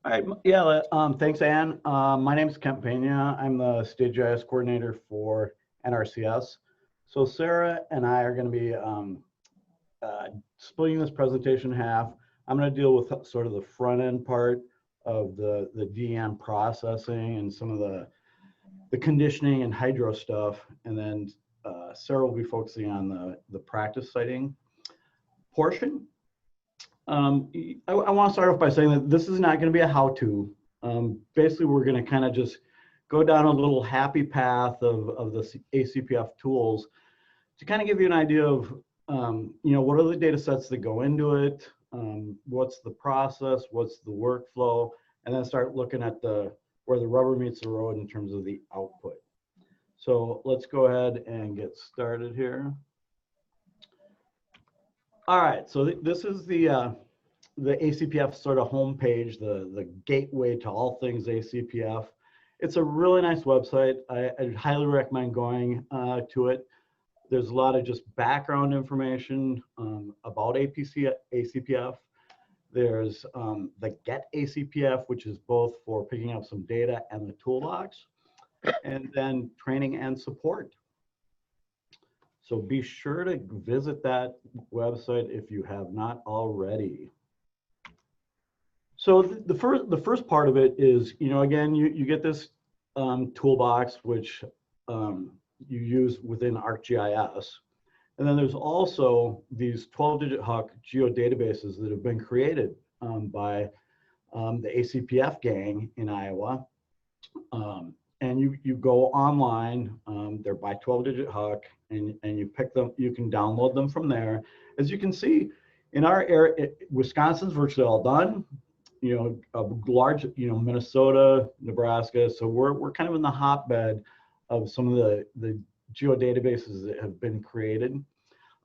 All right, yeah, thanks, Ann. My name is Kent Peña. I'm the State GIS coordinator for NRCS. So Sarah and I are going to be splitting this presentation in half. I'm going to deal with sort of the front end part of the DEM processing and some of the conditioning and hydro stuff, and then Sarah will be focusing on the practice siting portion. I want to start off by saying that this is not going to be a how-to. Basically, we're going to kind of just go down a little happy path of the ACPF tools to kind of give you an idea of, what are the data sets that go into it, what's the process, what's the workflow, and then start looking at where the rubber meets the road in terms of the output. So let's go ahead and get started here. All right, so this is the ACPF sort of homepage, the gateway to all things ACPF. It's a really nice website. I'd highly recommend going to it. There's a lot of just background information about ACPF. There's the Get ACPF, which is both for picking up some data and the toolbox, and then training and support. So be sure to visit that website if you have not already. So the first part of it is, again, you get this toolbox, which you use within ArcGIS. And then there's also these 12-digit HUC geodatabases that have been created by the ACPF gang in Iowa. And you go online, they're by 12-digit HUC, and you pick them, you can download them from there. As you can see, in our area, Wisconsin's virtually all done, a large, Minnesota, Nebraska. So we're kind of in the hotbed of some of the geodatabases that have been created.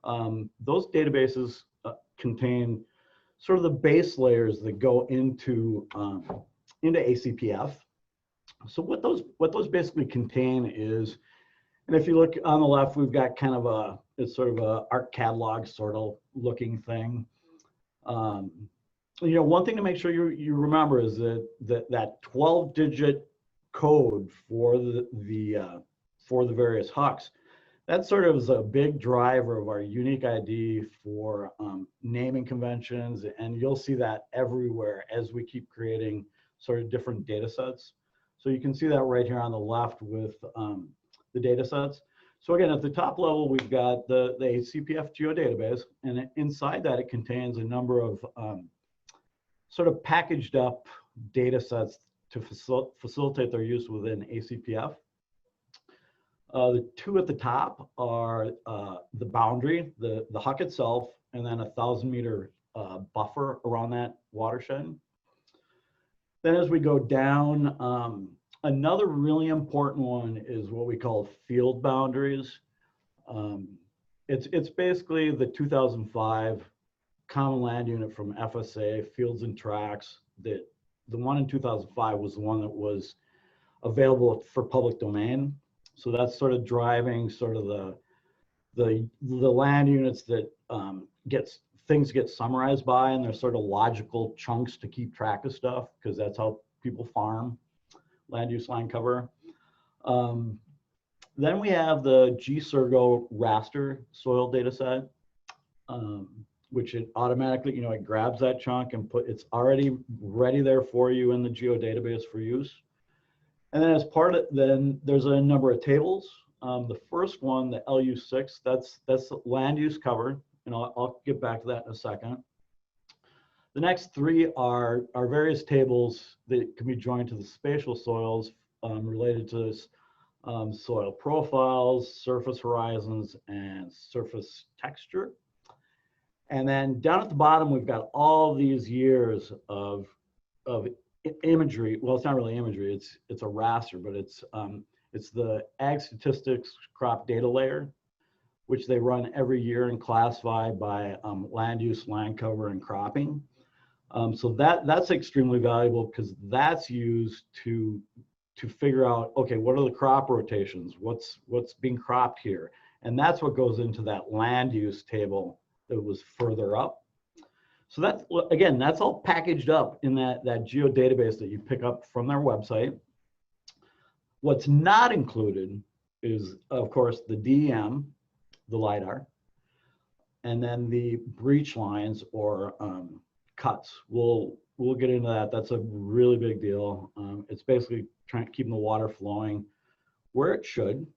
Those databases contain sort of the base layers that go into ACPF. So what those basically contain is, and if you look on the left, we've got kind of it's sort of a ARC catalog sort of looking thing. One thing to make sure you remember is that 12-digit code for the various HUCs, that sort of is a big driver of our unique ID for naming conventions, and you'll see that everywhere as we keep creating sort of different data sets. So you can see that right here on the left with the data sets. So again, at the top level, we've got the ACPF geodatabase, and inside that it contains a number of sort of packaged up data sets to facilitate their use within ACPF. The two at the top are the boundary, the HUC itself, and then a 1,000-meter buffer around that watershed. Then as we go down, another really important one is what we call field boundaries. It's basically the 2005 Common Land Unit from FSA, Fields and Tracts. The one in 2005 was the one that was available for public domain. So that's sort of driving sort of the land units that things get summarized by, and they're sort of logical chunks to keep track of stuff, because that's how people farm land use line cover. Then we have the GSERGO raster soil data set, which it automatically, it grabs that chunk and it's already ready there for you in the geodatabase for use. And then as part of, then there's a number of tables. The first one, the LU6, that's land use cover, and I'll get back to that in a second. The next three are various tables that can be joined to the spatial soils related to soil profiles, surface horizons, and surface texture. And then down at the bottom, we've got all these years of imagery. Well, it's not really imagery, it's a raster, but it's the ag statistics crop data layer, which they run every year and classify by land use, land cover, and cropping. So that's extremely valuable, because that's used to figure out, okay, what are the crop rotations? What's being cropped here? And that's what goes into that land use table that was further up. So that's, again, that's all packaged up in that geodatabase that you pick up from their website. What's not included is, of course, the DEM, the LiDAR, and then the breach lines or cuts. We'll get into that. That's a really big deal. It's basically trying to keep the water flowing where it should.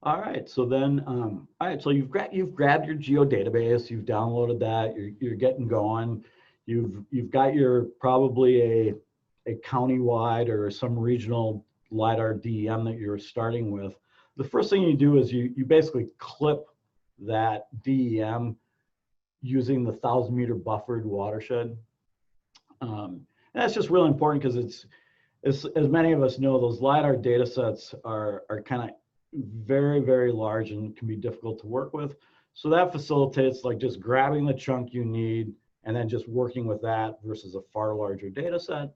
All right, so then, all right, so you've grabbed your geodatabase, you've downloaded that, you're getting going. You've got your probably a countywide or some regional LiDAR DEM that you're starting with. The first thing you do is you basically clip that DEM using the 1,000-meter buffered watershed. And that's just really important because as many of us know, those LiDAR data sets are kind of very, very large and can be difficult to work with. So that facilitates like just grabbing the chunk you need and then just working with that versus a far larger data set.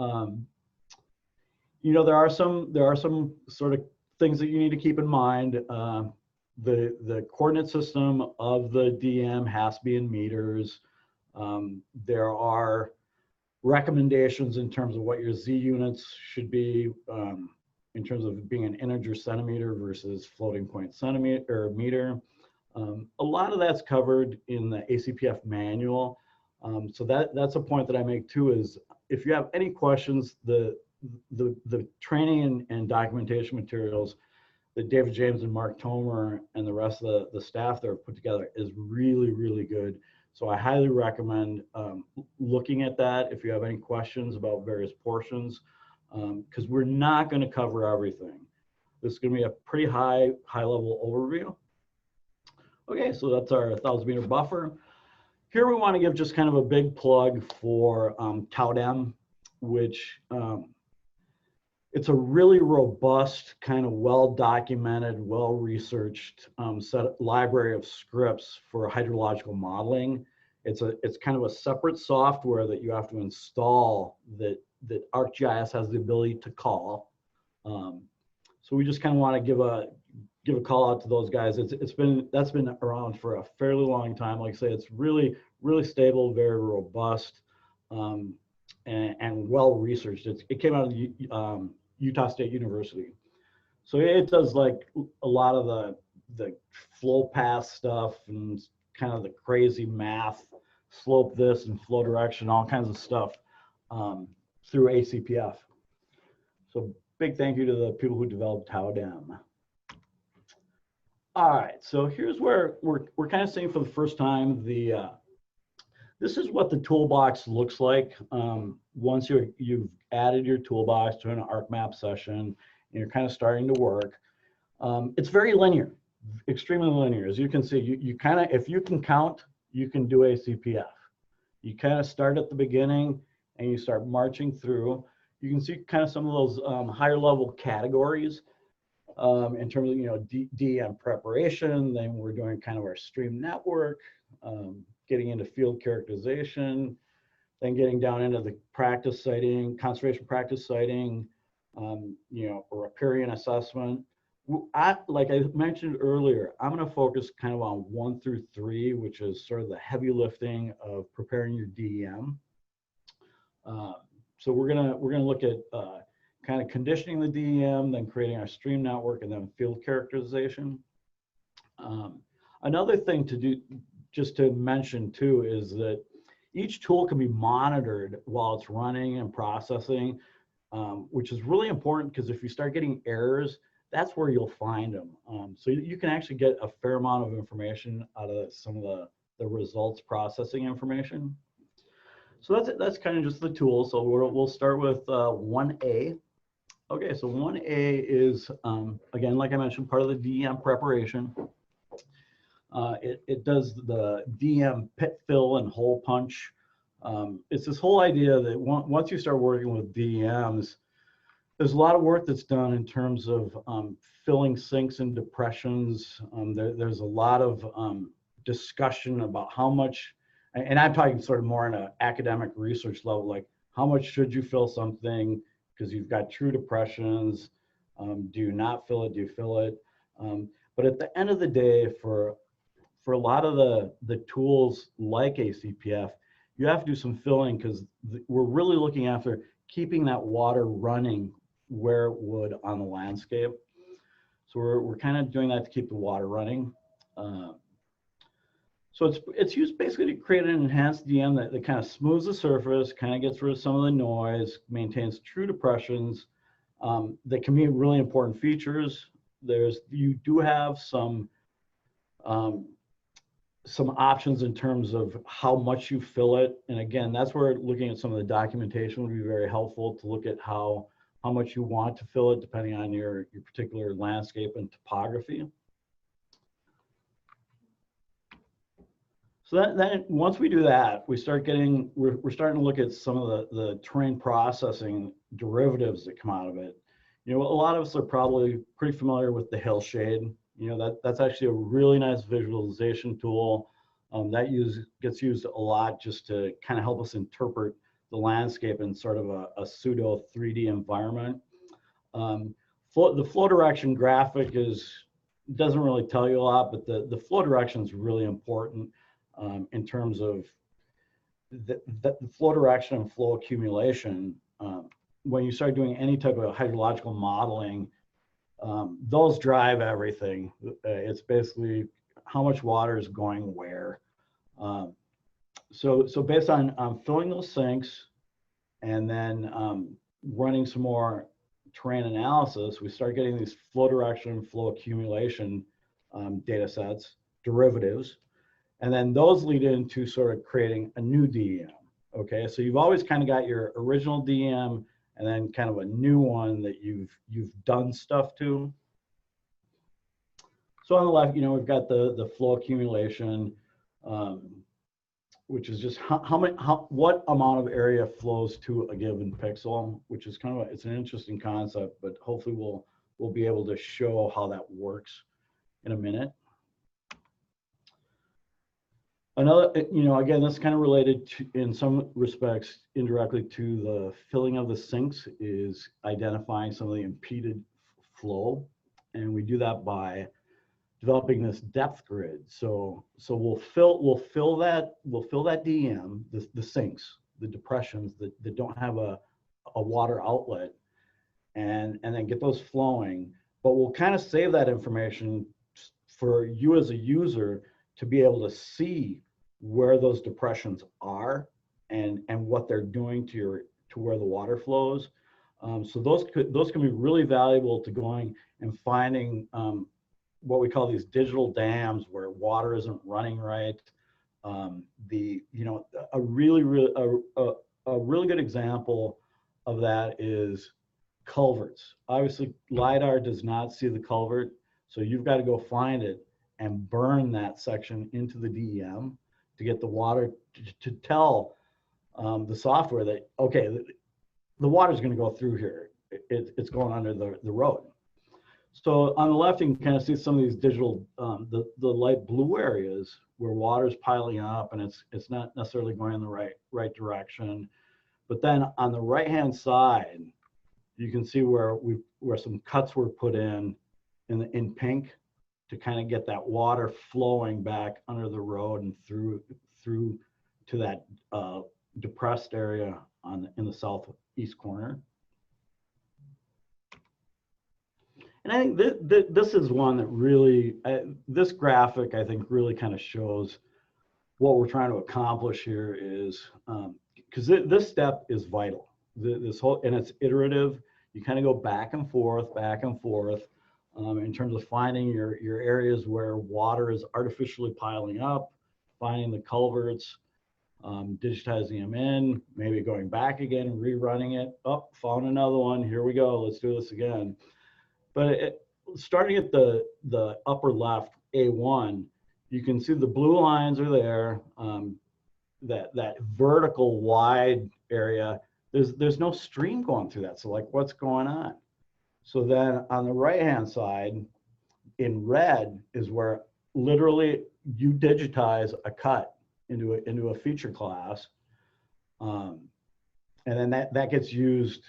You know, there are some sort of things that you need to keep in mind. The coordinate system of the DM has to be in meters. There are recommendations in terms of what your Z units should be, in terms of being an integer centimeter versus floating point centimeter or meter. A lot of that's covered in the ACPF manual. So that's a point that I make too, is if you have any questions, the training and documentation materials that David James and Mark Tomer and the rest of the staff that are put together is really, really good. So I highly recommend looking at that if you have any questions about various portions, because we're not going to cover everything. This is going to be a pretty high level overview. Okay, so that's our 1,000-meter buffer. Here we want to give just kind of a big plug for TAUDI, which it's a really robust, kind of well-documented, well-researched library of scripts for hydrological modeling. It's kind of a separate software that you have to install that ArcGIS has the ability to call. So we just kind of want to give a call out to those guys. That's been around for a fairly long time. Like I say, it's really, really stable, very robust, and well researched. It came out of Utah State University. So it does like a lot of the flow path stuff and kind of the crazy math, slope this and flow direction, all kinds of stuff through ACPF. So big thank you to the people who developed TAUDI. All right, so here's where we're kind of seeing for the first time this is what the toolbox looks like once you've added your toolbox to an ArcMap session and you're kind of starting to work. It's very linear, extremely linear. As you can see, you kind of, if you can count, you can do ACPF. You kind of start at the beginning and you start marching through. You can see kind of some of those higher level categories in terms of, you know, DEM preparation. Then we're doing kind of our stream network, getting into field characterization, then getting down into the practice siting, conservation practice siting, you know, riparian assessment. Like I mentioned earlier, I'm going to focus kind of on 1 through 3, which is sort of the heavy lifting of preparing your DEM. So we're gonna look at kind of conditioning the DEM, then creating our stream network, and then field characterization. Another thing to do, just to mention too, is that each tool can be monitored while it's running and processing, which is really important because if you start getting errors, that's where you'll find them. So you can actually get a fair amount of information out of some of the results processing information. So that's kind of just the tool. So we'll start with 1A. Okay, so 1A is, again, like I mentioned, part of the DEM preparation. It does the DEM pit fill and hole punch. It's this whole idea that once you start working with DEMs, there's a lot of work that's done in terms of filling sinks and depressions. There's a lot of discussion about how much, and I'm talking sort of more on an academic research level, like how much should you fill something because you've got true depressions. Do you not fill it? Do you fill it? But at the end of the day, for for a lot of the tools like ACPF, you have to do some filling because we're really looking after keeping that water running where it would on the landscape. So we're kind of doing that to keep the water running. So it's used basically to create an enhanced DM that kind of smooths the surface, kind of gets rid of some of the noise, maintains true depressions. That can be really important features. You do have some options in terms of how much you fill it. And again, that's where looking at some of the documentation would be very helpful to look at how much you want to fill it depending on your particular landscape and topography. So then once we do that, we're starting to look at some of the terrain processing derivatives that come out of it. You know, a lot of us are probably pretty familiar with the hillshade. You know, that's actually a really nice visualization tool that gets used a lot just to kind of help us interpret the landscape in sort of a pseudo 3D environment. The flow direction graphic doesn't really tell you a lot, but the flow direction is really important in terms of the flow direction and flow accumulation. When you start doing any type of hydrological modeling, those drive everything. It's basically how much water is going where. So based on filling those sinks and then running some more terrain analysis, we start getting these flow direction, flow accumulation data sets, derivatives, and then those lead into sort of creating a new DEM. Okay, so you've always kind of got your original DEM and then kind of a new one that you've done stuff to. So on the left, you know, we've got the flow accumulation, which is just what amount of area flows to a given pixel, which is kind of it's an interesting concept, but hopefully we'll be able to show how that works in a minute. Another, you know, again, that's kind of related to, in some respects, indirectly to the filling of the sinks, is identifying some of the impeded flow, and we do that by developing this depth grid. So we'll fill that DEM, the sinks, the depressions that don't have a water outlet, and then get those flowing. But we'll kind of save that information for you as a user to be able to see where those depressions are and what they're doing to where the water flows. So those can be really valuable to going and finding what we call these digital dams where water isn't running right. A really good example of that is culverts. Obviously, LiDAR does not see the culvert, so you've got to go find it and burn that section into the DEM to get the water to tell the software that, okay, the water's going to go through here. It's going under the road. So on the left, you can kind of see some of these digital, the light blue areas where water's piling up and it's not necessarily going in the right direction. But then on the right-hand side, you can see where some cuts were put in pink, to kind of get that water flowing back under the road and through to that depressed area in the southeast corner. And I think this is one that really, this graphic I think really kind of shows what we're trying to accomplish here is, because this step is vital. This whole, and it's iterative. You kind of go back and forth, in terms of finding your areas where water is artificially piling up, finding the culverts, digitizing them in, maybe going back again, rerunning it. Oh, found another one. Here we go. Let's do this again. But starting at the upper left, A1, you can see the blue lines are there. That vertical wide area, there's no stream going through that. So like, what's going on? So then on the right-hand side, in red is where literally you digitize a cut into a feature class, and then that gets used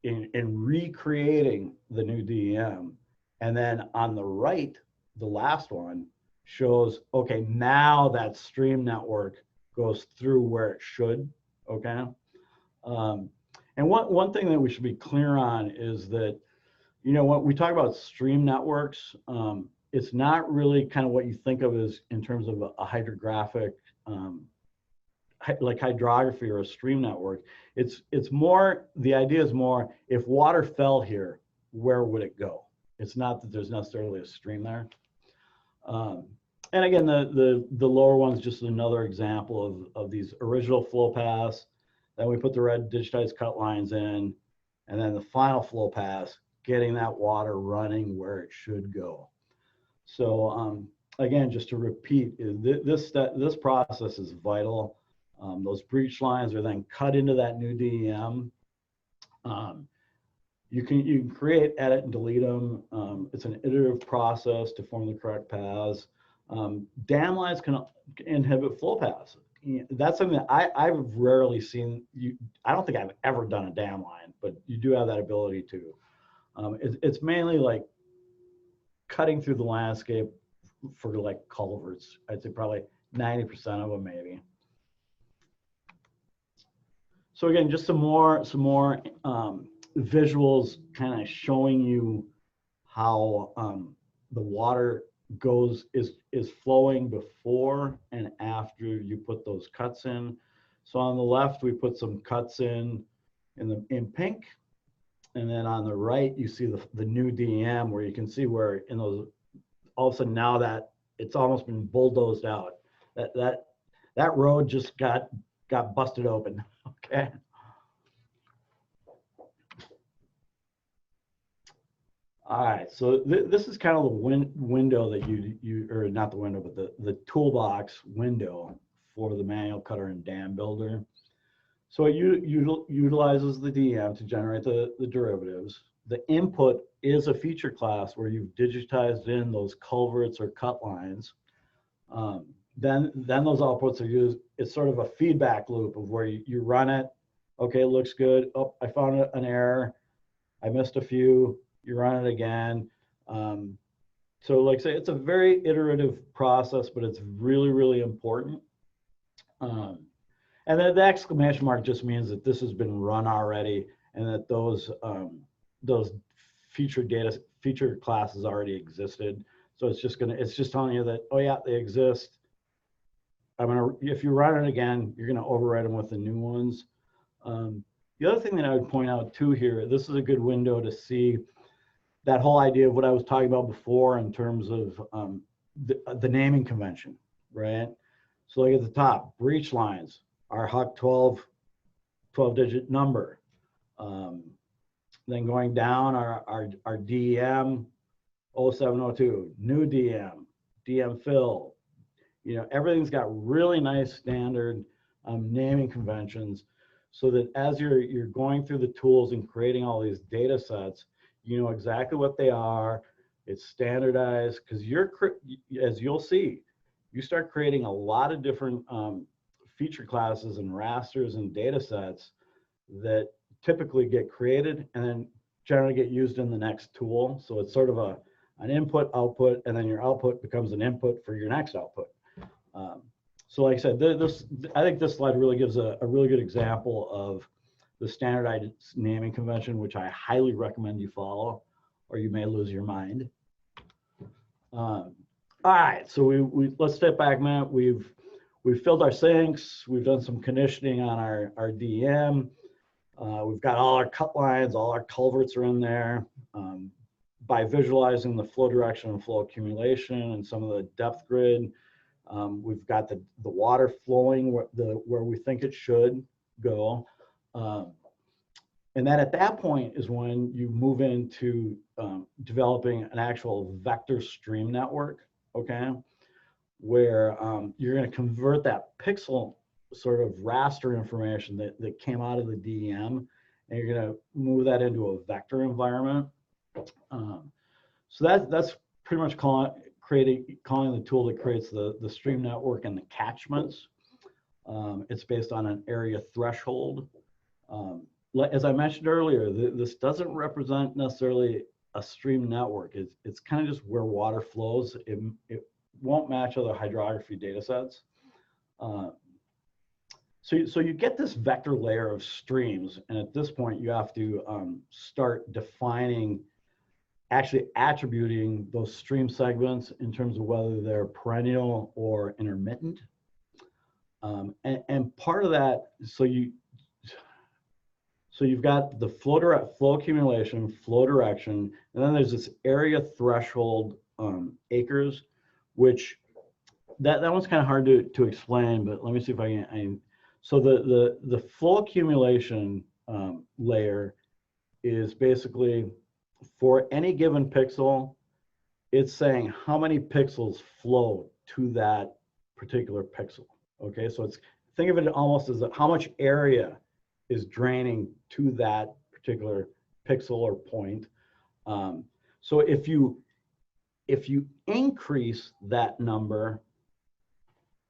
in recreating the new DEM. And then on the right, the last one shows, okay, now that stream network goes through where it should, okay? And one thing that we should be clear on is that, you know, when we talk about stream networks, it's not really kind of what you think of as in terms of a hydrographic, like hydrography or a stream network. It's more, the idea is more, if water fell here, where would it go? It's not that there's necessarily a stream there. And again, the lower one's just another example of these original flow paths. Then we put the red digitized cut lines in, and then the final flow paths, getting that water running where it should go. So again, just to repeat, this process is vital. Those breach lines are then cut into that new DEM. You can create, edit, and delete them. It's an iterative process to form the correct paths. Dam lines can inhibit flow paths. That's something that I've rarely seen. I don't think I've ever done a dam line, but you do have that ability to. It's mainly like cutting through the landscape for like culverts. I'd say probably 90% of them maybe. So again, just some more visuals kind of showing you how the water is flowing before and after you put those cuts in. So on the left, we put some cuts in pink. And then on the right, you see the new DEM, where you can see where in those, all of a sudden now that it's almost been bulldozed out. That road just got busted open. Okay. All right, so this is kind of the window that or not the window, but the toolbox window for the manual cutter and dam builder. So it utilizes the DEM to generate the derivatives. The input is a feature class where you've digitized in those culverts or cut lines. Then those outputs are used. It's sort of a feedback loop of where you run it. Okay, it looks good. Oh, I found an error. I missed a few. You run it again. So like I say, it's a very iterative process, but it's really, really important. And then the exclamation mark just means that this has been run already, and that those feature classes already existed. So it's just telling you that, oh yeah, they exist. If you run it again, you're gonna override them with the new ones. The other thing that I would point out too here, this is a good window to see that whole idea of what I was talking about before in terms of the naming convention, right? So like at the top, breach lines, our HUC 12-digit number. Then going down, our DEM 0702, new DEM fill. You know, everything's got really nice standard naming conventions, so that as you're going through the tools and creating all these data sets, you know exactly what they are. It's standardized, because as you'll see, you start creating a lot of different feature classes and rasters and data sets that typically get created and then generally get used in the next tool. So it's sort of an input output, and then your output becomes an input for your next output. So like I said, I think this slide really gives a really good example of the standardized naming convention, which I highly recommend you follow, or you may lose your mind. All right, so let's step back a minute. We've filled our sinks. We've done some conditioning on our DEM. We've got all our cut lines, all our culverts are in there. By visualizing the flow direction and flow accumulation and some of the depth grid, we've got the water flowing where we think it should go. And then at that point is when you move into developing an actual vector stream network, okay? Where you're going to convert that pixel sort of raster information that came out of the DEM, and you're going to move that into a vector environment. So that's pretty much calling the tool that creates the stream network and the catchments. It's based on an area threshold. As I mentioned earlier, this doesn't represent necessarily a stream network. It's kind of just where water flows. won't match other hydrography data sets. So you get this vector layer of streams, and at this point you have to start defining, actually attributing those stream segments in terms of whether they're perennial or intermittent. And part of that, so you've got the flow accumulation, flow direction, and then there's this area threshold acres, which that one's kind of hard to explain, but let me see if I can. So the flow accumulation layer is basically for any given pixel, it's saying how many pixels flow to that particular pixel. Okay, so it's, think of it almost as how much area is draining to that particular pixel or point. So if you increase that number,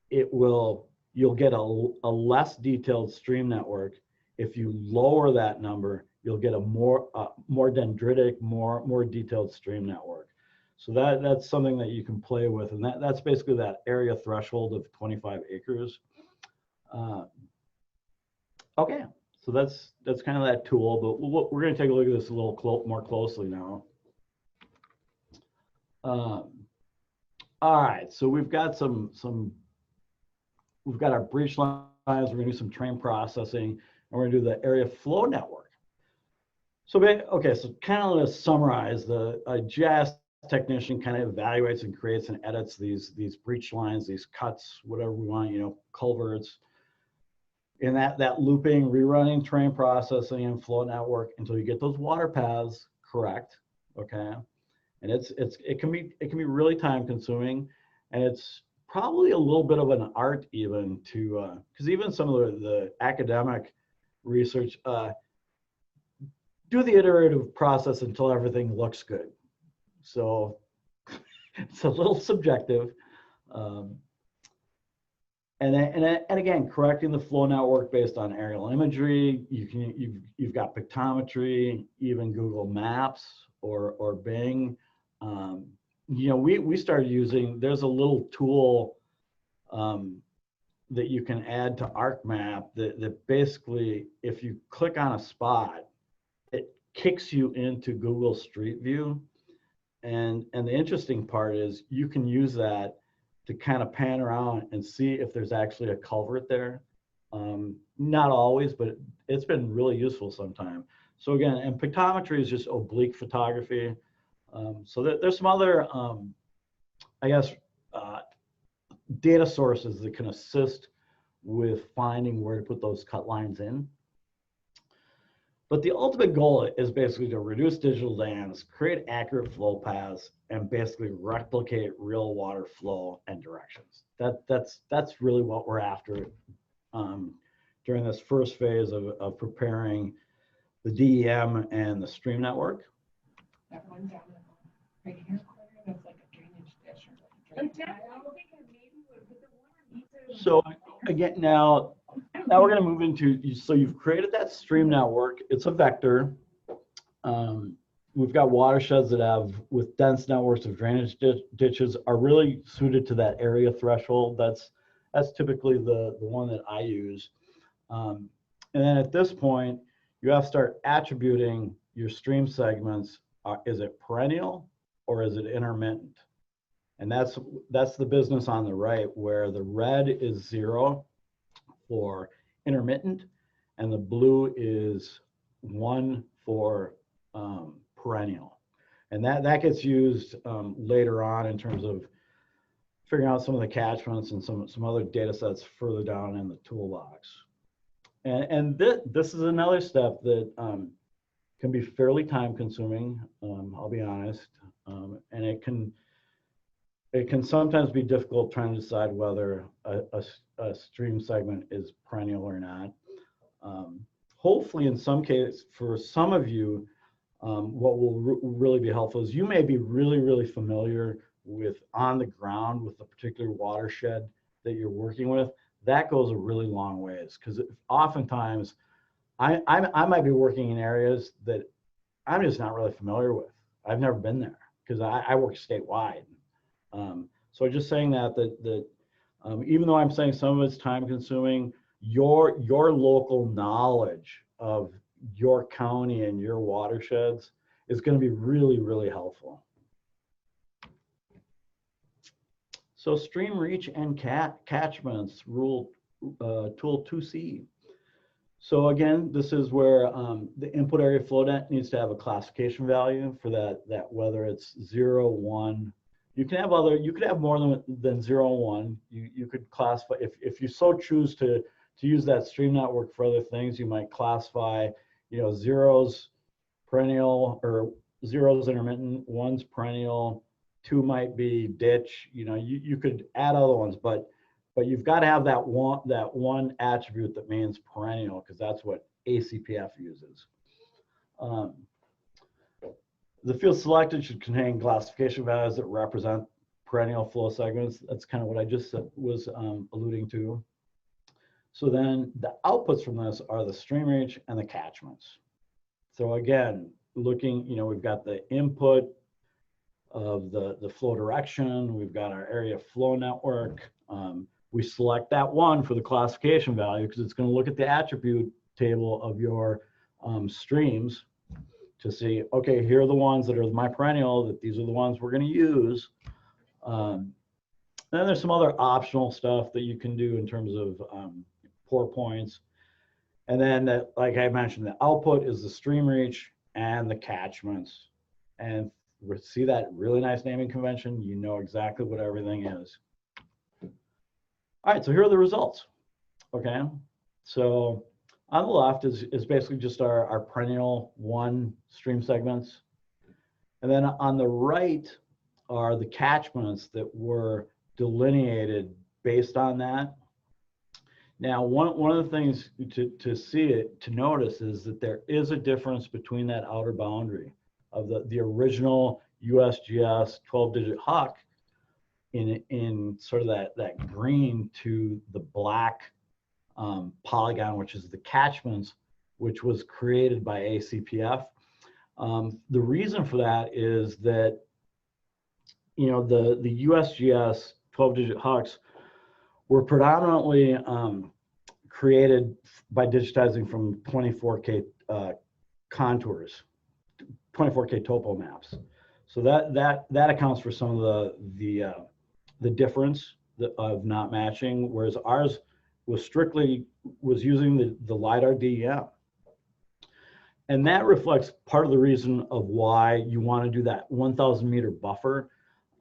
you'll get a less detailed stream network. If you lower that number, you'll get a more dendritic, more detailed stream network. So that's something that you can play with, and that's basically that area threshold of 25 acres. Okay, so that's kind of that tool, but we're going to take a look at this a little more closely now. All right, so we've got we've got our breach lines. We're going to do some terrain processing, and we're going to do the area flow network. So okay, so kind of to summarize, the GIS technician kind of evaluates and creates and edits these breach lines, these cuts, whatever we want, culverts. In that looping, rerunning terrain processing and flow network until you get those water paths correct. Okay, and it can be really time consuming, and it's probably a little bit of an art even to because even some of the academic research do the iterative process until everything looks good. So it's a little subjective. And again, correcting the flow network based on aerial imagery. You've got pictometry, even Google Maps or Bing. We started using, there's a little tool that you can add to ArcMap that basically, if you click on a spot, it kicks you into Google Street View. And the interesting part is you can use that to kind of pan around and see if there's actually a culvert there. Not always, but it's been really useful sometimes. So again, and pictometry is just oblique photography. So there's some other, data sources that can assist with finding where to put those cut lines in. But the ultimate goal is basically to reduce digital dams, create accurate flow paths, and basically replicate real water flow and directions. That's really what we're after during this first phase of preparing the DEM and the stream network. That one down right here corner, that's like a drainage dish or like a drainage tile. So again, now we're going to move into, so you've created that stream network. It's a vector. We've got watersheds that have, with dense networks of drainage ditches, are really suited to that area threshold. That's typically the one that I use. And then at this point, you have to start attributing your stream segments. Is it perennial or is it intermittent? And that's the business on the right, where the red is 0 for intermittent, and the blue is 1 for perennial. And that gets used later on in terms of figuring out some of the catchments and some other data sets further down in the toolbox. And this is another step that can be fairly time consuming, I'll be honest, and it can sometimes be difficult trying to decide whether a stream segment is perennial or not. Hopefully, in some cases, for some of you, what will really be helpful is you may be really familiar with on the ground with the particular watershed that you're working with. That goes a really long ways, because oftentimes I might be working in areas that I'm just not really familiar with. I've never been there because I work statewide. So just saying that even though I'm saying some of it's time consuming, your local knowledge of your county and your watersheds is going to be really, really helpful. So stream reach and catchments rule tool 2C. So again, this is where the input area flow net needs to have a classification value for that whether it's 0, 1. You can have more than 0 and 1. You could classify if you so choose to use that stream network for other things. You might classify, zeros perennial or zeros intermittent, 1's perennial, 2 might be ditch. You could add other ones, but you've got to have that one attribute that means perennial, because that's what ACPF uses. The field selected should contain classification values that represent perennial flow segments. That's kind of what I just was alluding to. So then the outputs from this are the stream reach and the catchments. So again, looking, we've got the input of the flow direction. We've got our area flow network. We select that one for the classification value because it's going to look at the attribute table of your streams to see, okay, here are the ones that are my perennial, that these are the ones we're going to use. Then there's some other optional stuff that you can do in terms of pour points. And then, like I mentioned, the output is the stream reach and the catchments. And see that really nice naming convention? You know exactly what everything is. All right, so here are the results. Okay, so on the left is basically just our perennial 1 stream segments. And then on the right are the catchments that were delineated based on that. Now, one of the things to notice is that there is a difference between that outer boundary of the original USGS 12-digit HUC in sort of that green to the black polygon, which is the catchments, which was created by ACPF. The reason for that is that, the USGS 12-digit HUCs were predominantly created by digitizing from 24K contours, 24K topo maps. So that accounts for some of the difference of not matching, whereas ours was using the LiDAR DEM. And that reflects part of the reason of why you want to do that 1,000 meter buffer.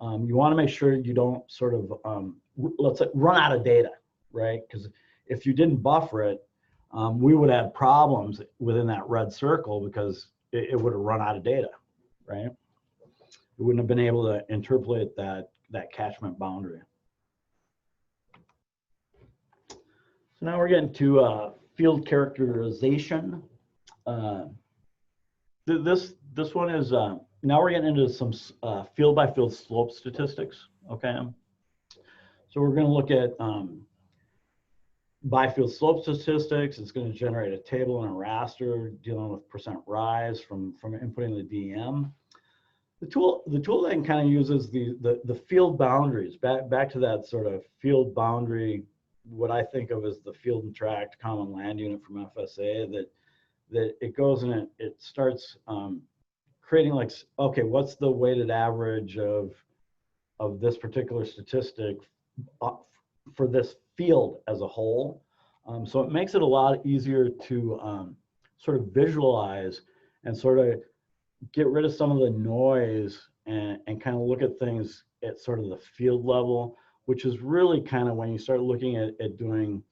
You want to make sure you don't sort of, let's say, run out of data, right? Because if you didn't buffer it, we would have problems within that red circle because it would have run out of data, right? We wouldn't have been able to interpolate that catchment boundary. So now we're getting to field characterization. This one is, now we're getting into some field by field slope statistics, okay? So we're gonna look at by field slope statistics. It's gonna generate a table and a raster dealing with percent rise from inputting the DEM. The tool then kind of uses the field boundaries, back to that sort of field boundary, what I think of as the field and tract common land unit from FSA, that it goes and it starts creating, like, okay, what's the weighted average of this particular statistic for this field as a whole. So it makes it a lot easier to sort of visualize and sort of get rid of some of the noise and kind of look at things at sort of the field level, which is really kind of when you start looking at doing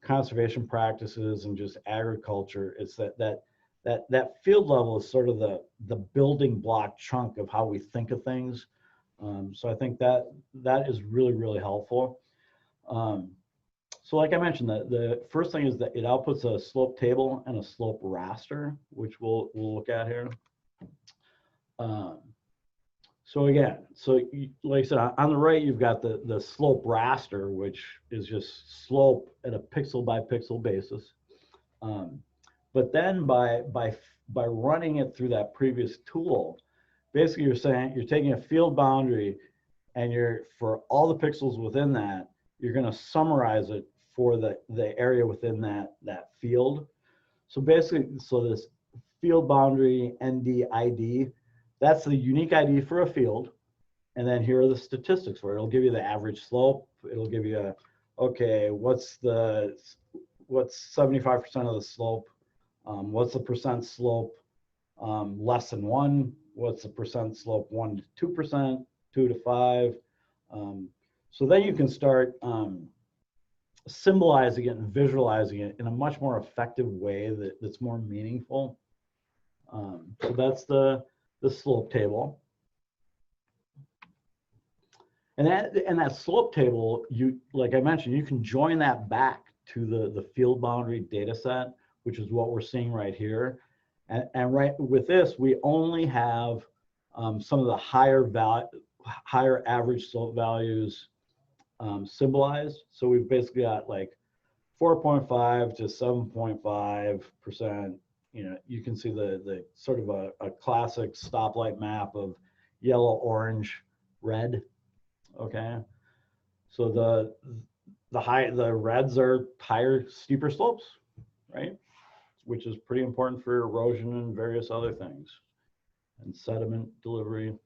conservation practices and just agriculture, it's that field level is sort of the building block chunk of how we think of things. So I think that is really, really helpful. So like I mentioned, the first thing is that it outputs a slope table and a slope raster, which we'll look at here. So again, like I said, on the right, you've got the slope raster, which is just slope at a pixel by pixel basis. But then by running it through that previous tool, basically you're taking a field boundary and for all the pixels within that, you're going to summarize it for the area within that field. So basically, so this field boundary NDID, that's the unique ID for a field. And then here are the statistics for it. It'll give you the average slope. It'll give you okay, what's 75% of the slope? What's the percent slope less than 1? What's the percent slope 1 to 2%, 2 to 5? So then you can start symbolizing it and visualizing it in a much more effective way that's more meaningful. So that's the slope table. And that slope table, like I mentioned, you can join that back to the field boundary data set, which is what we're seeing right here. And right with this, we only have some of the higher average slope values symbolized. So we've basically got like 4.5 to 7.5%. You know, you can see the sort of a classic stoplight map of yellow, orange, red. Okay, so the reds are higher, steeper slopes, right? Which is pretty important for erosion and various other things, and sediment delivery.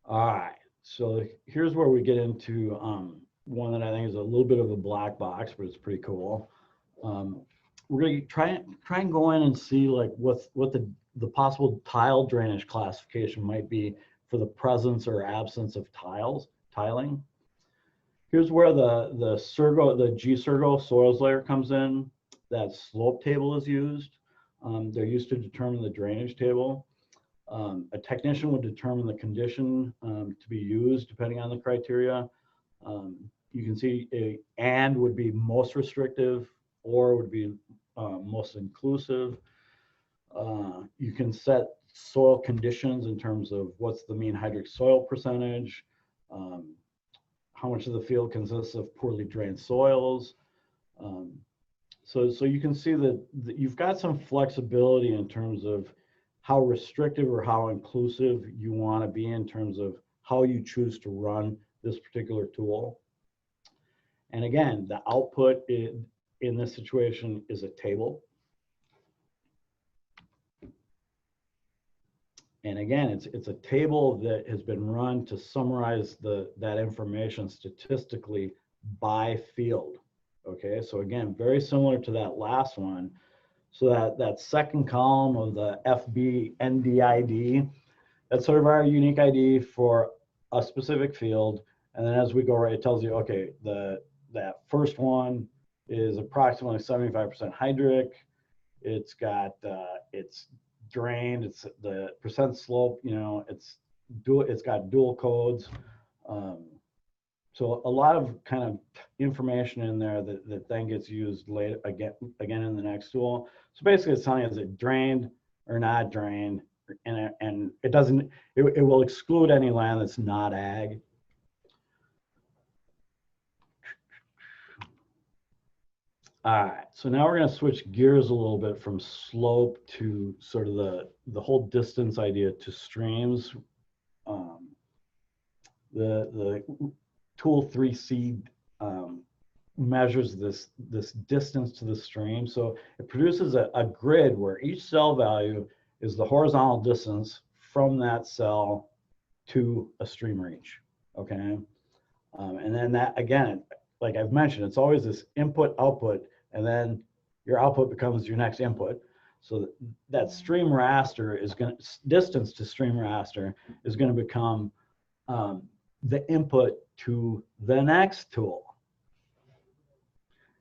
All right, so here's where we get into one that I think is a little bit of a black box, but it's pretty cool. We're going to try and go in and see like what the possible tile drainage classification might be for the presence or absence of tiling. Here's where the G-Surgo soils layer comes in. That slope table is used. They're used to determine the drainage table. A technician would determine the condition to be used depending on the criteria. You can see and would be most restrictive, or would be most inclusive. You can set soil conditions in terms of what's the mean hydric soil percentage, how much of the field consists of poorly drained soils. So you can see that you've got some flexibility in terms of how restrictive or how inclusive you want to be in terms of how you choose to run this particular tool. And again, the output in this situation is a table. And again, it's a table that has been run to summarize that information statistically by field. Okay, so again, very similar to that last one. So that second column of the FB NDID, that's sort of our unique ID for a specific field. And then as we go right, it tells you, okay, that first one is approximately 75% hydric. It's got it's drained. It's the percent slope. You know, it's got dual codes. So a lot of kind of information in there that then gets used later again in the next tool. So basically, it's telling you is it drained or not drained, and it doesn't. It will exclude any land that's not ag. All right, so now we're going to switch gears a little bit from slope to sort of the whole distance idea to streams. The tool 3C measures this distance to the stream. So it produces a grid where each cell value is the horizontal distance from that cell to a stream reach, okay? And then that, again, like I've mentioned, it's always this input output, and then your output becomes your next input. So that stream raster is going to, distance to stream raster is going to become the input to the next tool.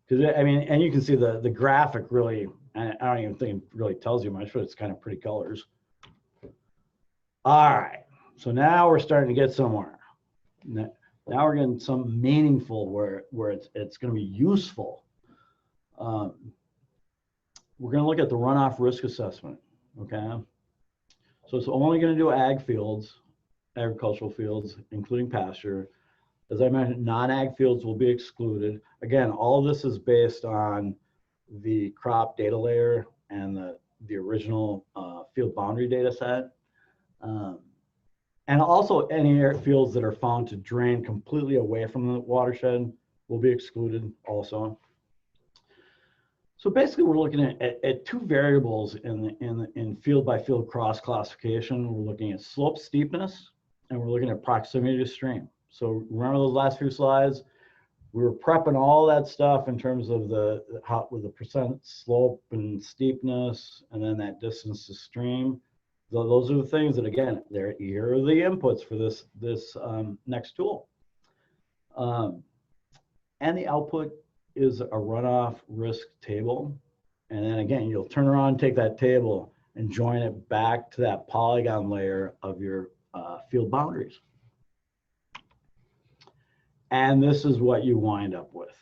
Because I mean, and you can see the graphic really, I don't even think it really tells you much, but it's kind of pretty colors. All right, so now we're starting to get somewhere. Now we're getting some meaningful where it's going to be useful. We're going to look at the runoff risk assessment, okay? So it's only going to do ag fields, agricultural fields, including pasture. As I mentioned, non-ag fields will be excluded. Again, all of this is based on the crop data layer and the original field boundary data set. And also any airfields that are found to drain completely away from the watershed will be excluded also. So basically we're looking at two variables in field by field cross classification. We're looking at slope steepness and we're looking at proximity to stream. So remember those last few slides? We were prepping all that stuff in terms of with the percent slope and steepness and then that distance to stream. So those are the things that, again, here are the inputs for this next tool. And the output is a runoff risk table. And then again, you'll turn around and take that table and join it back to that polygon layer of your field boundaries. And this is what you wind up with.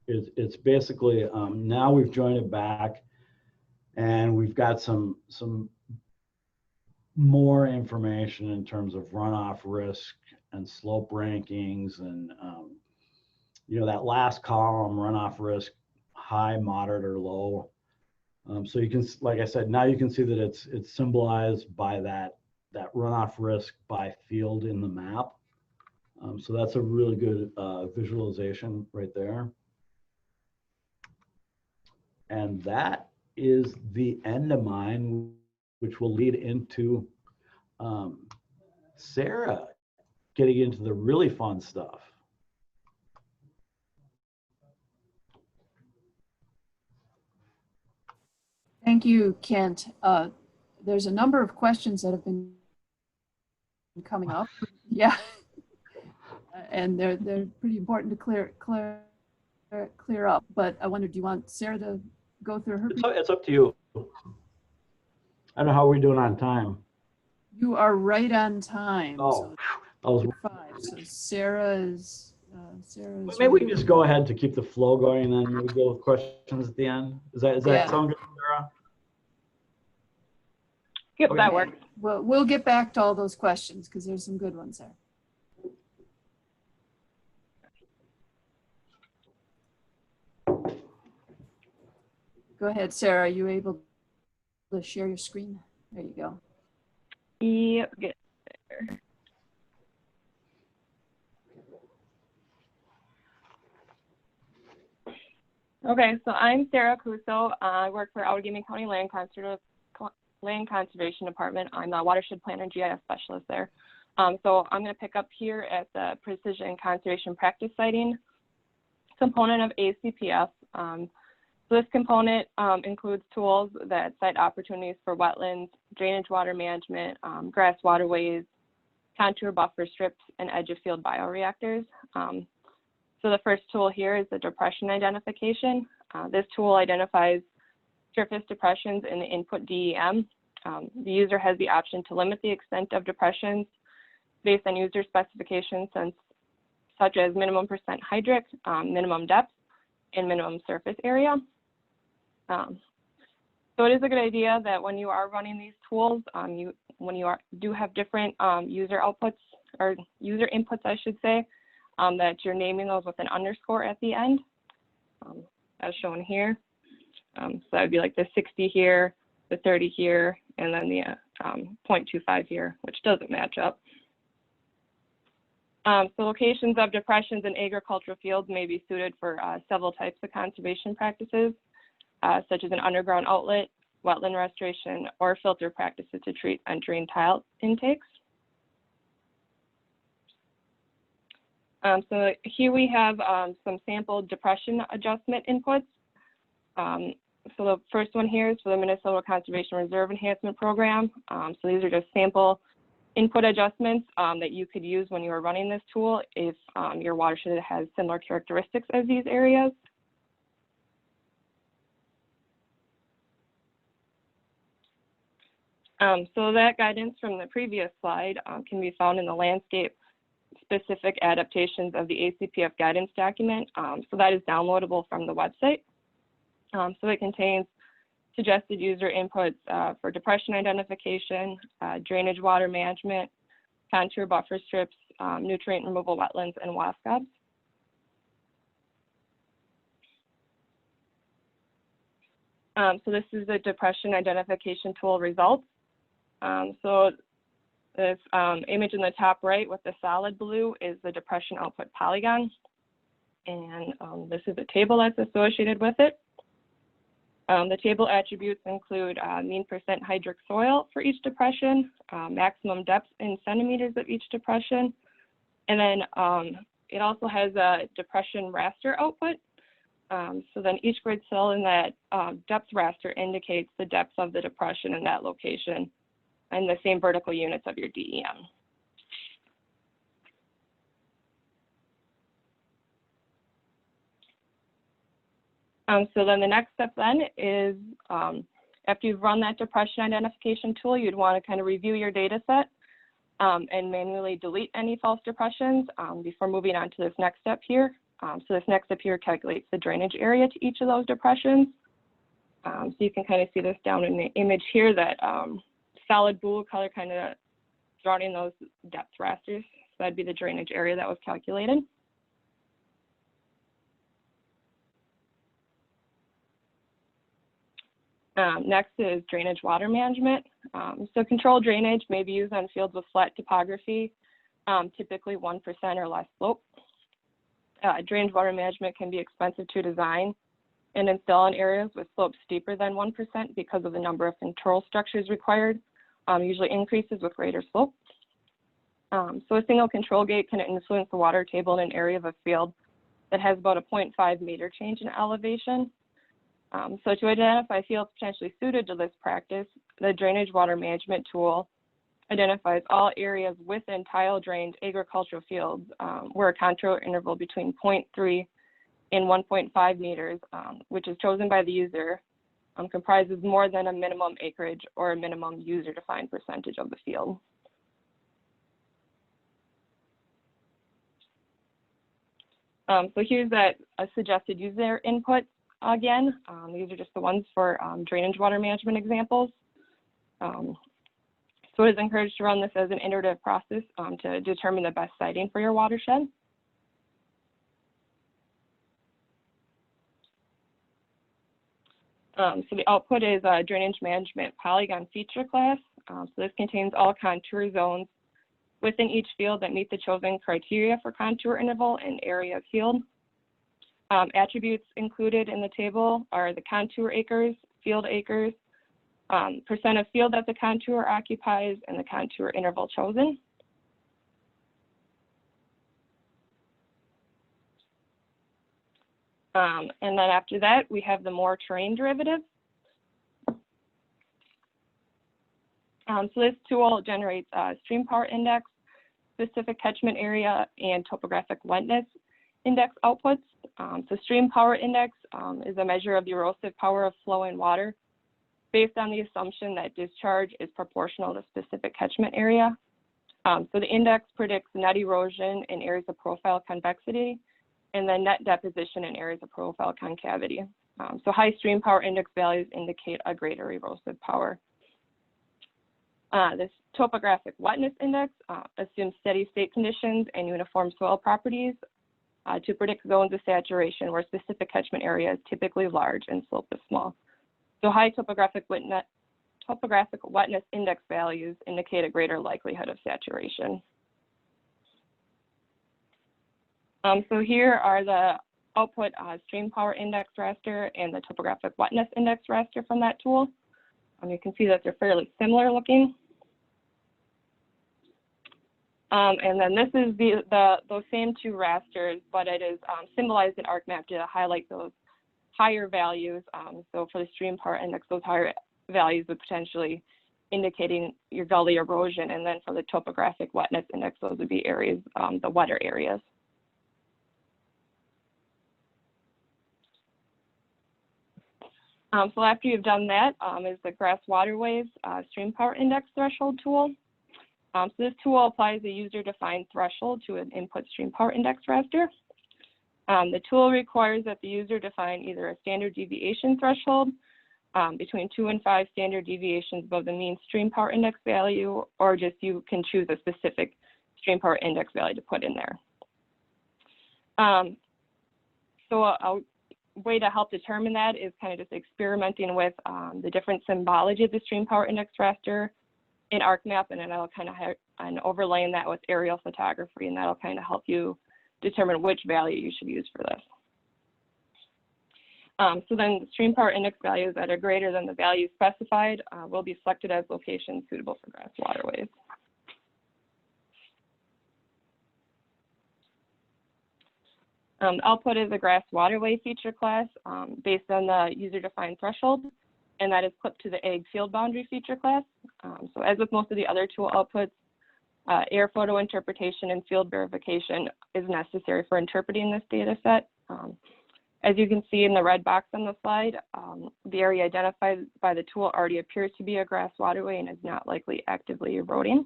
It's basically, now we've joined it back and we've got some more information in terms of runoff risk and slope rankings and you know, that last column, runoff risk, high, moderate, or low. So you can, like I said, now you can see that it's symbolized by that runoff risk by field in the map. So that's a really good visualization right there. And that is the end of mine, which will lead into Sarah getting into the really fun stuff. Thank you, Kent. There's a number of questions that have been coming up. Yeah. And they're pretty important to clear up. But I wonder, do you want Sarah to go through her? It's up to you. I don't know how we're doing on time. You are right on time. Oh, so 5. So Sarah's. Maybe we can just go ahead to keep the flow going, and then we'll go with questions at the end. Does that sound good, Sarah? Yep, Okay. that works. Well, we'll get back to all those questions because there's some good ones there. Go ahead, Sarah. Are you able to share your screen? There you go. Yep, get there. Okay, so I'm Sarah Kussow. I work for Outagamie County Land Conservation Department. I'm the Watershed Planner and GIS Specialist there. So I'm going to pick up here at the Precision Conservation Practice Siting component of ACPF. So this component includes tools that cite opportunities for wetlands, drainage water management, grass waterways, contour buffer strips, and edge of field bioreactors. So the first tool here is the depression identification. This tool identifies surface depressions in the input DEM. The user has the option to limit the extent of depressions based on user specifications such as minimum percent hydric, minimum depth, and minimum surface area. So it is a good idea that when you are running these tools, when you do have different user outputs or user inputs, I should say, that you're naming those with an underscore at the end, as shown here. So that would be like the 60 here, the 30 here, and then the 0.25 here, which doesn't match up. So locations of depressions in agricultural fields may be suited for several types of conservation practices, such as an underground outlet, wetland restoration, or filter practices to treat entering tile intakes. So here we have some sample depression adjustment inputs. So the first one here is for the Minnesota Conservation Reserve Enhancement Program. So these are just sample input adjustments that you could use when you are running this tool if your watershed has similar characteristics as these areas. So that guidance from the previous slide can be found in the landscape specific adaptations of the ACPF guidance document. So that is downloadable from the website. So it contains suggested user inputs for depression identification, drainage water management, contour buffer strips, nutrient removal wetlands, and WASCOBS. So this is the depression identification tool results. So This image in the top right with the solid blue is the depression output polygon. And this is a table that's associated with it. The table attributes include mean percent hydric soil for each depression, maximum depth in centimeters of each depression, and then it also has a depression raster output. So then each grid cell in that depth raster indicates the depth of the depression in that location and the same vertical units of your DEM. So then the next step then is after you've run that depression identification tool, you'd want to kind of review your data set and manually delete any false depressions before moving on to this next step here. So this next step here calculates the drainage area to each of those depressions. So you can kind of see this down in the image here, that solid blue color kind of drawn in those depth rasters. So that'd be the drainage area that was calculated. Next is drainage water management. So controlled drainage may be used on fields with flat topography, typically 1% or less slope. Drainage water management can be expensive to design and install in areas with slopes steeper than 1% because of the number of control structures required, usually increases with greater slope. So a single control gate can influence the water table in an area of a field that has about a 0.5 meter change in elevation. So to identify fields potentially suited to this practice, the drainage water management tool identifies all areas within tile-drained agricultural fields where a contour interval between 0.3 and 1.5 meters, which is chosen by the user, comprises more than a minimum acreage or a minimum user-defined percentage of the field. So here's a suggested user input again. These are just the ones for drainage water management examples. So it is encouraged to run this as an iterative process to determine the best siting for your watershed. So the output is a drainage management polygon feature class. So this contains all contour zones within each field that meet the chosen criteria for contour interval and area of field. Attributes included in the table are the contour acres, field acres, percent of field that the contour occupies, and the contour interval chosen. And then after that, we have the more terrain derivative. So this tool generates stream power index, specific catchment area, and topographic wetness index outputs. So stream power index is a measure of the erosive power of flowing water based on the assumption that discharge is proportional to specific catchment area. So the index predicts net erosion in areas of profile convexity and then net deposition in areas of profile concavity. So high stream power index values indicate a greater erosive power. This topographic wetness index assumes steady state conditions and uniform soil properties to predict zones of saturation where specific catchment area is typically large and slope is small. So high topographic wetness index values indicate a greater likelihood of saturation. So here are the output stream power index raster and the topographic wetness index raster from that tool. You can see that they're fairly similar looking. And then this is those same two rasters, but it is symbolized in ArcMap to highlight those higher values. So for the stream power index, those higher values would potentially indicating your gully erosion. And then for the topographic wetness index, those would be areas, the wetter areas. So after you've done that is the Grass Waterways Stream Power Index Threshold tool. So this tool applies a user-defined threshold to an input stream power index raster. The tool requires that the user define either a standard deviation threshold between 2 and 5 standard deviations above the mean stream power index value, or just you can choose a specific stream power index value to put in there. So a way to help determine that is kind of just experimenting with the different symbology of the stream power index raster an ARC map, and then that'll kind of have an overlaying that with aerial photography, and that'll kind of help you determine which value you should use for this. So then stream power index values that are greater than the value specified will be selected as locations suitable for grass waterways. Output is a grass waterway feature class based on the user-defined threshold, and that is clipped to the AG field boundary feature class. So as with most of the other tool outputs, air photo interpretation and field verification is necessary for interpreting this data set. As you can see in the red box on the slide, the area identified by the tool already appears to be a grass waterway and is not likely actively eroding.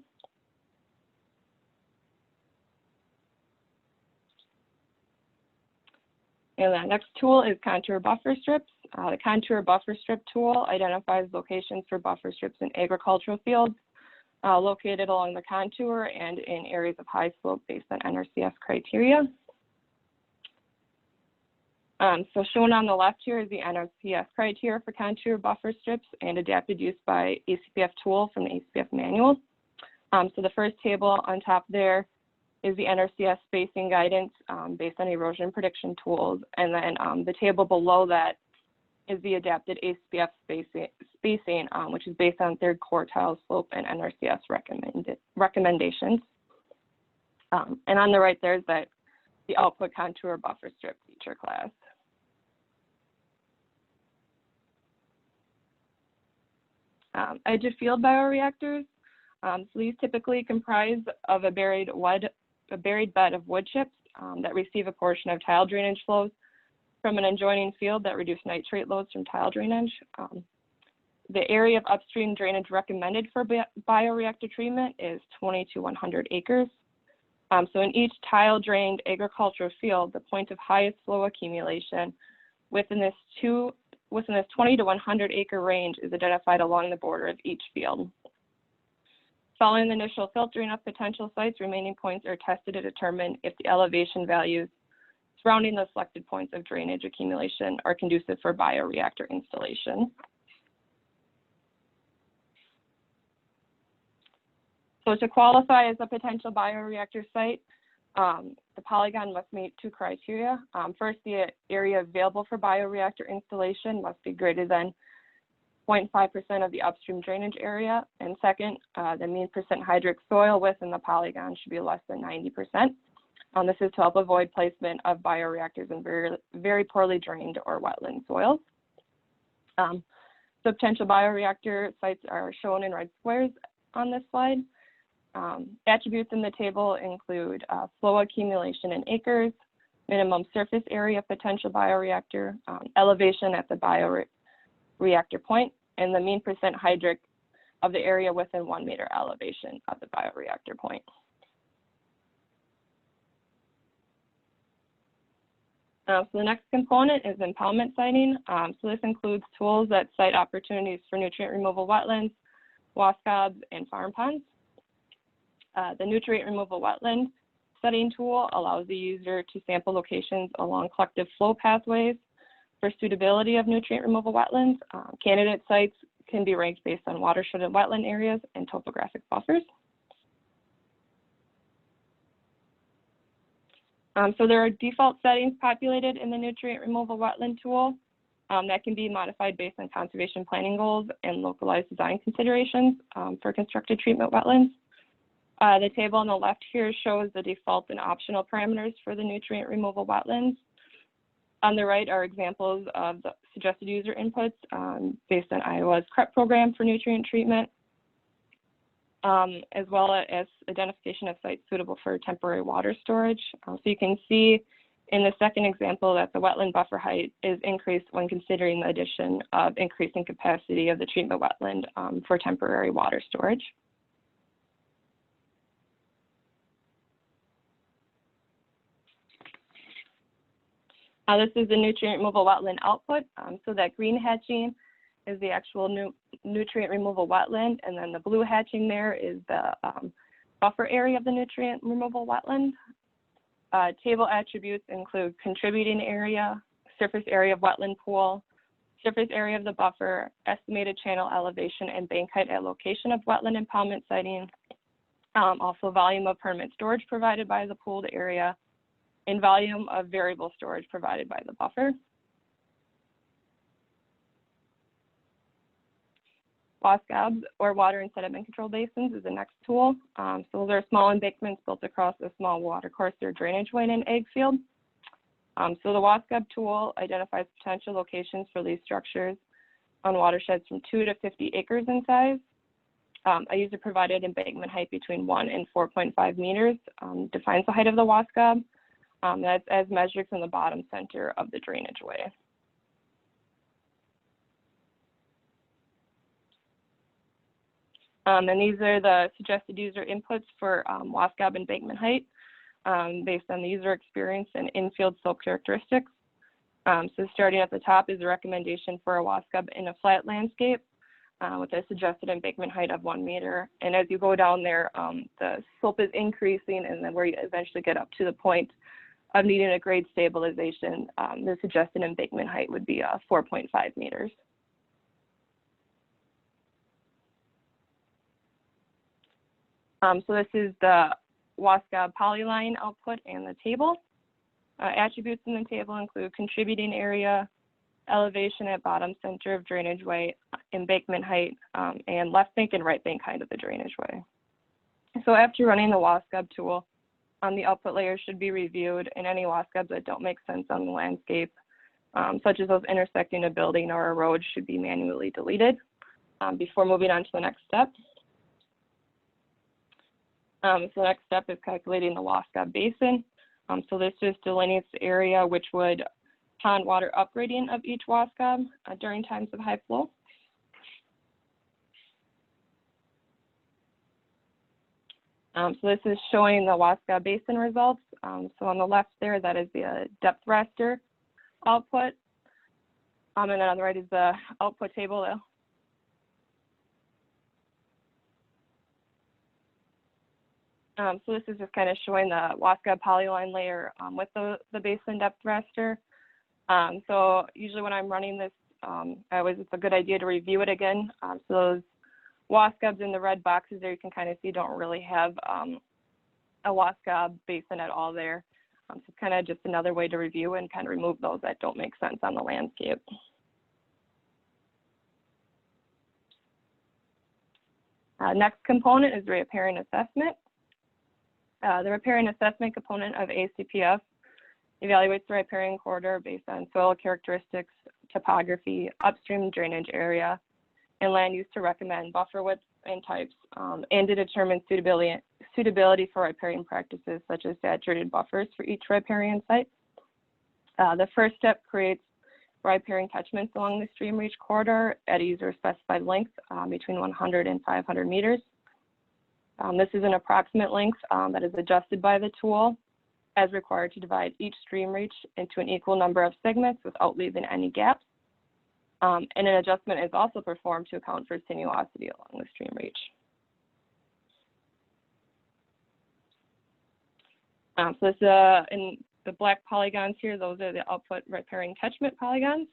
And the next tool is contour buffer strips. The contour buffer strip tool identifies locations for buffer strips in agricultural fields located along the contour and in areas of high slope based on NRCS criteria. So shown on the left here is the NRCS criteria for contour buffer strips and adapted use by ACPF tool from the ACPF manual. So the first table on top there is the NRCS spacing guidance based on erosion prediction tools. And then the table below that is the adapted ACPF spacing, which is based on third quartile slope and NRCS recommendations. And on the right there is the output contour buffer strip feature class. Edge of field bioreactors. So these typically comprise of a buried bed of wood chips that receive a portion of tile drainage flows from an adjoining field that reduce nitrate loads from tile drainage. The area of upstream drainage recommended for bioreactor treatment is 20 to 100 acres. So in each tile drained agricultural field, the point of highest flow accumulation within this 20 to 100 acre range is identified along the border of each field. Following the initial filtering of potential sites, remaining points are tested to determine if the elevation values surrounding the selected points of drainage accumulation are conducive for bioreactor installation. So to qualify as a potential bioreactor site, the polygon must meet two criteria. First, the area available for bioreactor installation must be greater than 0.5% of the upstream drainage area. And second, the mean percent hydric soil within the polygon should be less than 90%. This is to help avoid placement of bioreactors in very poorly drained or wetland soils. So potential bioreactor sites are shown in red squares on this slide. Attributes in the table include flow accumulation in acres, minimum surface area of potential bioreactor, elevation at the bioreactor point, and the mean percent hydric of the area within 1 meter elevation of the bioreactor point. So the next component is impoundment siting. So this includes tools that cite opportunities for nutrient removal wetlands, WASCOBs, and farm ponds. The nutrient removal wetland setting tool allows the user to sample locations along collective flow pathways for suitability of nutrient removal wetlands. Candidate sites can be ranked based on watershed and wetland areas and topographic buffers. So there are default settings populated in the nutrient removal wetland tool that can be modified based on conservation planning goals and localized design considerations for constructed treatment wetlands. The table on the left here shows the default and optional parameters for the nutrient removal wetlands. On the right are examples of the suggested user inputs based on Iowa's CREP program for nutrient treatment, as well as identification of sites suitable for temporary water storage. So you can see in the second example that the wetland buffer height is increased when considering the addition of increasing capacity of the treatment wetland for temporary water storage. This is the nutrient removal wetland output. So that green hatching is the actual nutrient removal wetland, and then the blue hatching there is the buffer area of the nutrient removal wetland. Table attributes include contributing area, surface area of wetland pool, surface area of the buffer, estimated channel elevation and bank height at location of wetland impoundment siting, also volume of permanent storage provided by the pooled area, and volume of variable storage provided by the buffer. WASCOBs, or water and sediment control basins, is the next tool. So those are small embankments built across a small water course or drainage way in an egg field. So the WASCOB tool identifies potential locations for these structures on watersheds from 2 to 50 acres in size. A user-provided embankment height between 1 and 4.5 meters defines the height of the WASCOB. That's as measured from the bottom center of the drainage way. And these are the suggested user inputs for WASCOB embankment height based on the user experience and in-field slope characteristics. So starting at the top is a recommendation for a WASCOB in a flat landscape with a suggested embankment height of 1 meter. And as you go down there, the slope is increasing, and then where you eventually get up to the point of needing a grade stabilization, the suggested embankment height would be 4.5 meters. So this is the WASCOB polyline output and the table. Attributes in the table include contributing area, elevation at bottom center of drainage way, embankment height, and left bank and right bank height of the drainage way. So after running the WASCOB tool, the output layers should be reviewed, and any WASCOBs that don't make sense on the landscape, such as those intersecting a building or a road, should be manually deleted before moving on to the next step. So the next step is calculating the WASCOB basin. So this just delineates the area which would pond water upgrading of each WASCOB during times of high flow. So this is showing the WASCOB basin results. So on the left there, that is the depth raster output. And then on the right is the output table. So this is just kind of showing the WASCOB polyline layer with the basin depth raster. So usually when I'm running this, it's a good idea to review it again. So those WASCOBs in the red boxes there, you can kind of see don't really have a WASCOB basin at all there. So it's kind of just another way to review and kind of remove those that don't make sense on the landscape. Next component is riparian assessment. The riparian assessment component of ACPF evaluates the riparian corridor based on soil characteristics, topography, upstream drainage area, and land use to recommend buffer widths and types, and to determine suitability for riparian practices such as saturated buffers for each riparian site. The first step creates riparian catchments along the stream reach corridor at a user-specified length between 100 and 500 meters. This is an approximate length that is adjusted by the tool as required to divide each stream reach into an equal number of segments without leaving any gaps. And an adjustment is also performed to account for sinuosity along the stream reach. So this, in the black polygons here, those are the output riparian catchment polygons.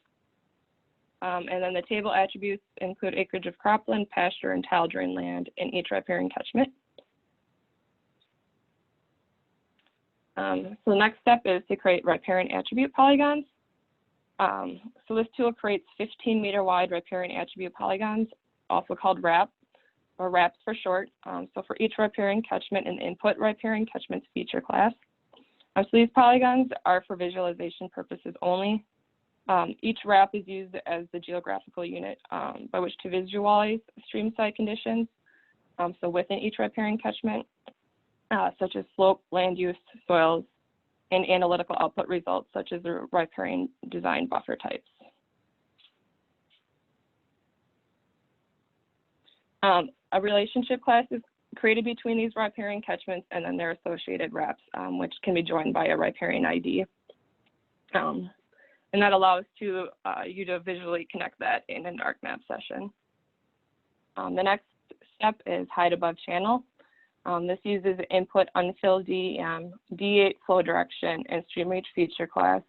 And then the table attributes include acreage of cropland, pasture, and tile drain land in each riparian catchment. So the next step is to create riparian attribute polygons. So this tool creates 15-meter wide riparian attribute polygons, also called RAP, or RAPs for short. So for each riparian catchment and input riparian catchments feature class. So these polygons are for visualization purposes only. Each RAP is used as the geographical unit by which to visualize stream side conditions. So within each riparian catchment, such as slope, land use, soils, and analytical output results, such as the riparian design buffer types. A relationship class is created between these riparian catchments and then their associated RAPs, which can be joined by a riparian ID. And that allows you to visually connect that in an ArcMap session. The next step is height above channel. This uses input unfilled DEM, D8 flow direction, and stream reach feature class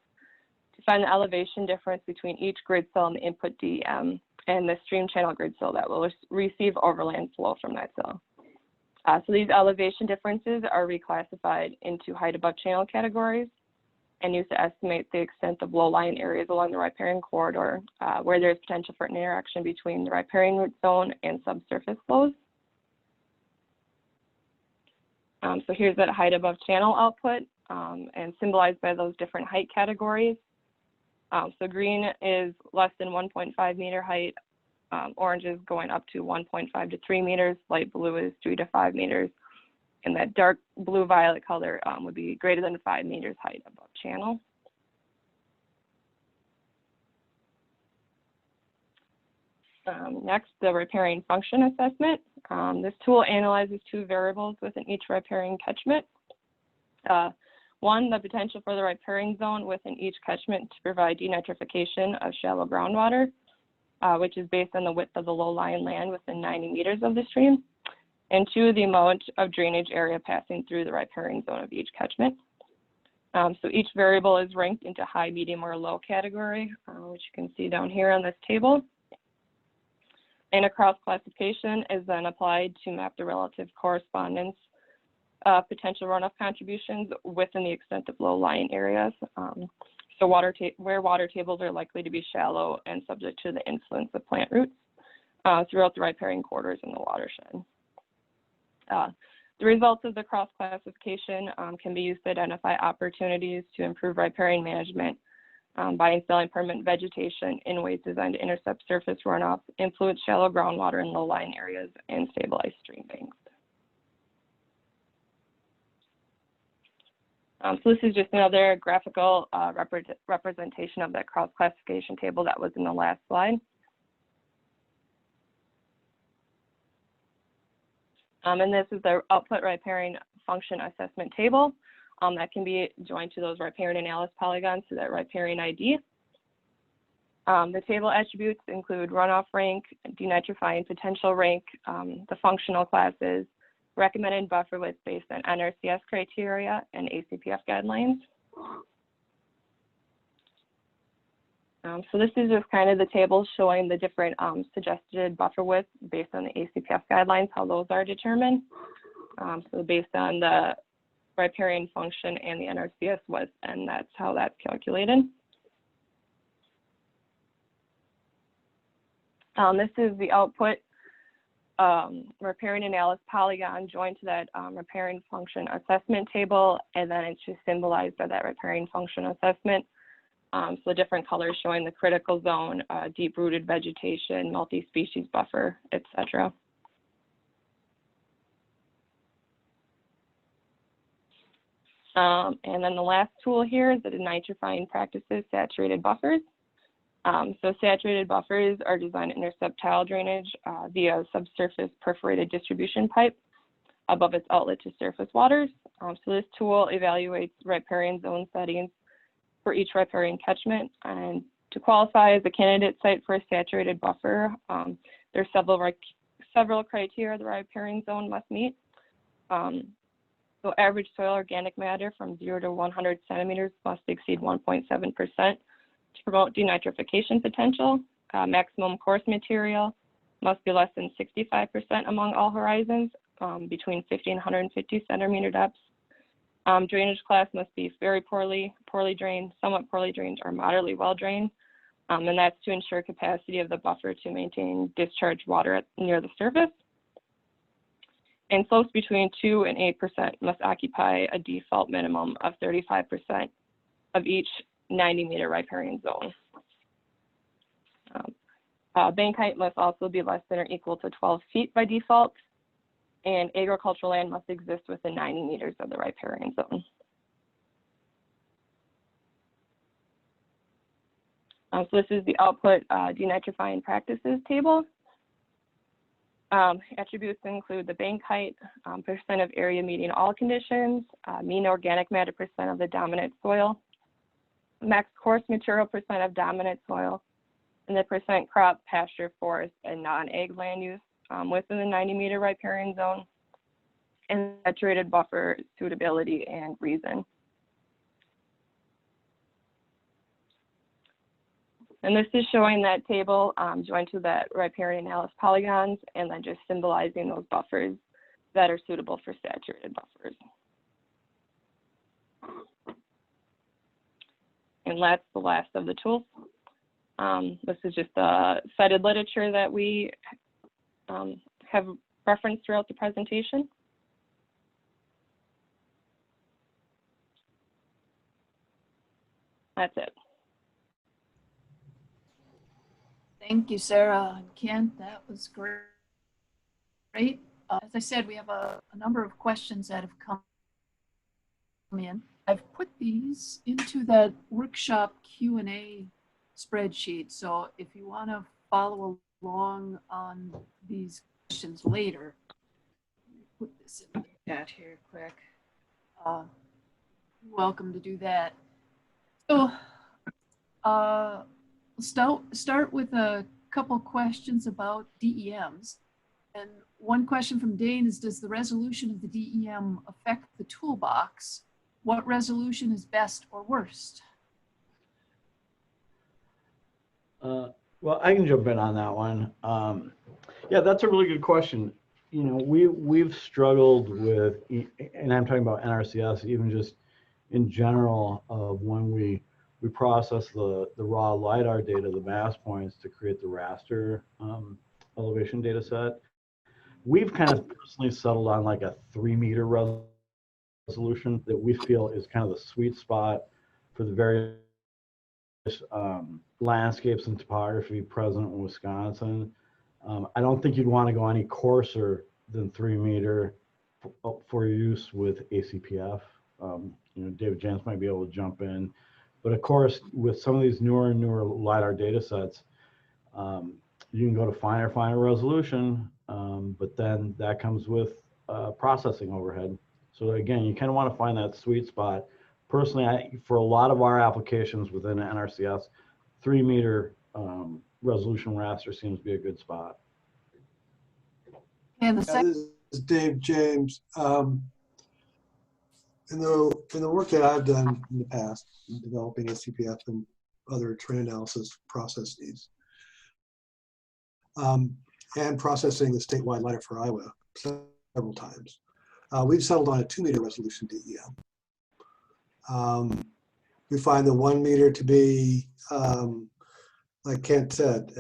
to find the elevation difference between each grid cell and the input DEM and the stream channel grid cell that will receive overland flow from that cell. So these elevation differences are reclassified into height above channel categories and used to estimate the extent of low-lying areas along the riparian corridor where there's potential for an interaction between the riparian root zone and subsurface flows. So here's that height above channel output and symbolized by those different height categories. So green is less than 1.5 meter height, orange is going up to 1.5 to 3 meters, light blue is 3 to 5 meters, and that dark blue violet color would be greater than 5 meters height above channel. Next, the riparian function assessment. This tool analyzes two variables within each riparian catchment. One, the potential for the riparian zone within each catchment to provide denitrification of shallow groundwater, which is based on the width of the low-lying land within 90 meters of the stream. And two, the amount of drainage area passing through the riparian zone of each catchment. So each variable is ranked into high, medium, or low category, which you can see down here on this table. And a cross classification is then applied to map the relative correspondence potential runoff contributions within the extent of low-lying areas. So where water tables are likely to be shallow and subject to the influence of plant roots throughout the riparian corridors in the watershed. The results of the cross classification can be used to identify opportunities to improve riparian management by installing permanent vegetation in ways designed to intercept surface runoff, influence shallow groundwater in low-lying areas, and stabilize stream banks. So this is just another graphical representation of that cross-classification table that was in the last slide. And this is the output riparian function assessment table that can be joined to those riparian analysis polygons to that riparian ID. The table attributes include runoff rank, denitrifying potential rank, the functional classes, recommended buffer width based on NRCS criteria and ACPF guidelines. So this is just kind of the table showing the different suggested buffer width based on the ACPF guidelines, how those are determined. So based on the riparian function and the NRCS width, and that's how that's calculated. This is the output riparian analysis polygon joined to that riparian function assessment table, and then it's just symbolized by that riparian function assessment. So different colors showing the critical zone, deep-rooted vegetation, multi-species buffer, etc. And then the last tool here is the denitrifying practices saturated buffers. So saturated buffers are designed to intercept tile drainage via subsurface perforated distribution pipe above its outlet to surface waters. So this tool evaluates riparian zone settings for each riparian catchment. And to qualify as a candidate site for a saturated buffer, there's several criteria the riparian zone must meet. So average soil organic matter from 0 to 100 centimeters must exceed 1.7%. To promote denitrification potential, maximum coarse material must be less than 65% among all horizons, between 50 and 150 centimeter depths. Drainage class must be very poorly drained, somewhat poorly drained, or moderately well drained, and that's to ensure capacity of the buffer to maintain discharged water near the surface. And slopes between 2 and 8% must occupy a default minimum of 35% of each 90-meter riparian zone. Bank height must also be less than or equal to 12 feet by default, and agricultural land must exist within 90 meters of the riparian zone. So this is the output denitrifying practices table. Attributes include the bank height, percent of area meeting all conditions, mean organic matter percent of the dominant soil, max coarse material percent of dominant soil, and the percent crop, pasture, forest, and non-ag land use within the 90-meter riparian zone, and saturated buffer suitability and reason. And this is showing that table joined to that riparian analysis polygons, and then just symbolizing those buffers that are suitable for saturated buffers. And that's the last of the tools. This is just the cited literature that we have referenced throughout the presentation. That's it. Thank you, Sarah and Kent. That was great. As I said, we have a number of questions that have come in. I've put these into that workshop Q&A spreadsheet. So if you want to follow along on these questions later, put this in the chat here quick. You're welcome to do that. So start with a couple questions about DEMs. And one question from Dane is, does the resolution of the DEM affect the toolbox? What resolution is best or worst? Well, I can jump in on that one. Yeah, that's a really good question. You know, we've struggled with, and I'm talking about NRCS, even just in general, of when we process the raw LiDAR data, the mass points, to create the raster elevation data set. We've kind of personally settled on like a 3-meter resolution that we feel is kind of the sweet spot for the various landscapes and topography present in Wisconsin. I don't think you'd want to go any coarser than 3-meter for use with ACPF. You know, David James might be able to jump in, but of course, with some of these newer and newer LiDAR data sets, you can go to finer resolution, but then that comes with processing overhead. So again, you kind of want to find that sweet spot. Personally, for a lot of our applications within NRCS, 3-meter resolution raster seems to be a good spot. And the second, this is Dave James. In the work that I've done in the past, in developing ACPF and other terrain analysis processes, and processing the statewide LiDAR for Iowa several times, we've settled on a 2-meter resolution DEM. We find the 1 meter to be, like Kent said,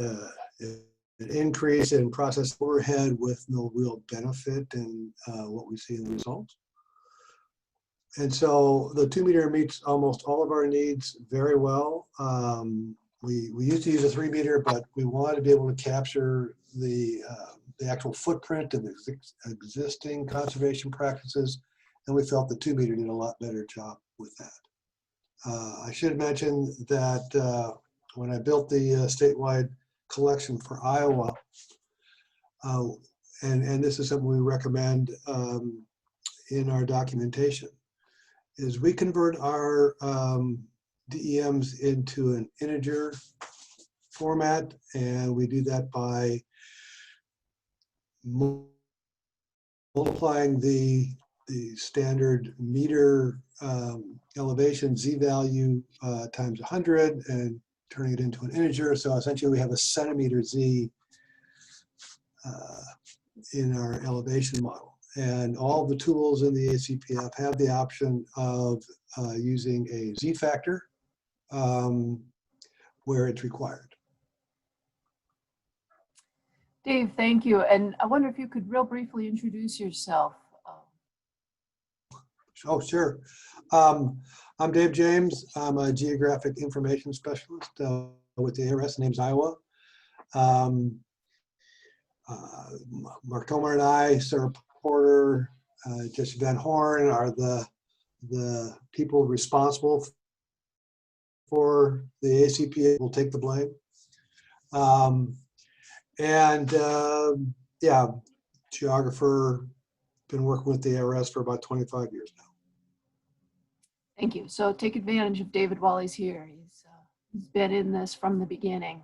an increase in process overhead with no real benefit in what we see in the results. And so the 2-meter meets almost all of our needs very well. We used to use a 3-meter, but we wanted to be able to capture the actual footprint of the existing conservation practices, and we felt the 2-meter did a lot better job with that. I should mention that when I built the statewide collection for Iowa, and this is something we recommend in our documentation, is we convert our DEMs into an integer format, and we do that by multiplying the standard meter elevation Z value times 100 and turning it into an integer. So essentially we have a centimeter Z in our elevation model. And all the tools in the ACPF have the option of using a Z factor where it's required. Dave, thank you. And I wonder if you could real briefly introduce yourself. Oh, sure. I'm Dave James. I'm a geographic information specialist with the ARS, name's Iowa. Mark Tomer and I, Sarah Porter, Jesse Van Horn are the people responsible for the ACPF. We'll take the blame. Yeah, geographer, been working with the ARS for about 25 years now. Thank you. So take advantage of David while he's here. He's been in this from the beginning.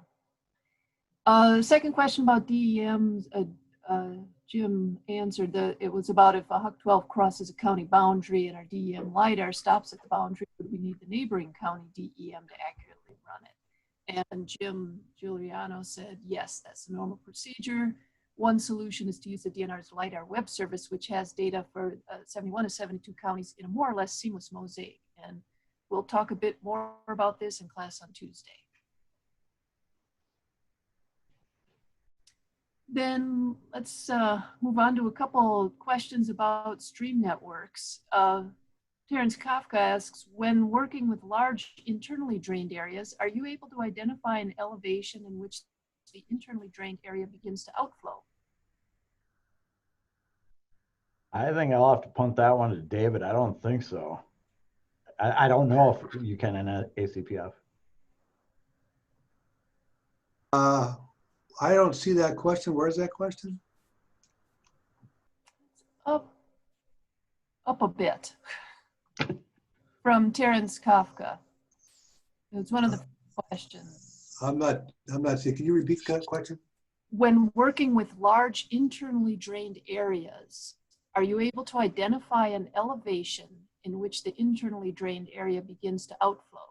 Second question about DEMs, Jim answered that it was about if a HUC 12 crosses a county boundary and our DEM LiDAR stops at the boundary, would we need the neighboring county DEM to accurately run it? And Jim Giuliano said, yes, that's the normal procedure. One solution is to use the DNR's LiDAR web service, which has data for 71 to 72 counties in a more or less seamless mosaic. And we'll talk a bit more about this in class on Tuesday. Then let's move on to a couple questions about stream networks. Terence Kafka asks, when working with large internally drained areas, are you able to identify an elevation in which the internally drained area begins to outflow? I think I'll have to punt that one to David. I don't think so. I don't know if you can in ACPF. I don't see that question. Where's that question? Up a bit. From Terence Kafka. It's one of the questions. I'm not seeing. Can you repeat that question? When working with large internally drained areas, are you able to identify an elevation in which the internally drained area begins to outflow?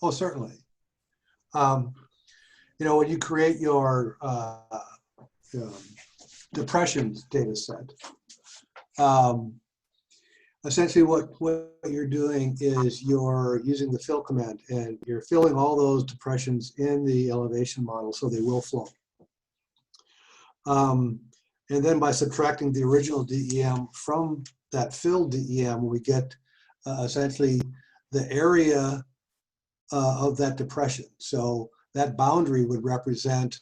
Oh, certainly. You know, when you create your depressions data set, essentially what you're doing is you're using the fill command and you're filling all those depressions in the elevation model so they will flow. And then by subtracting the original DEM from that filled DEM, we get essentially the area of that depression. So that boundary would represent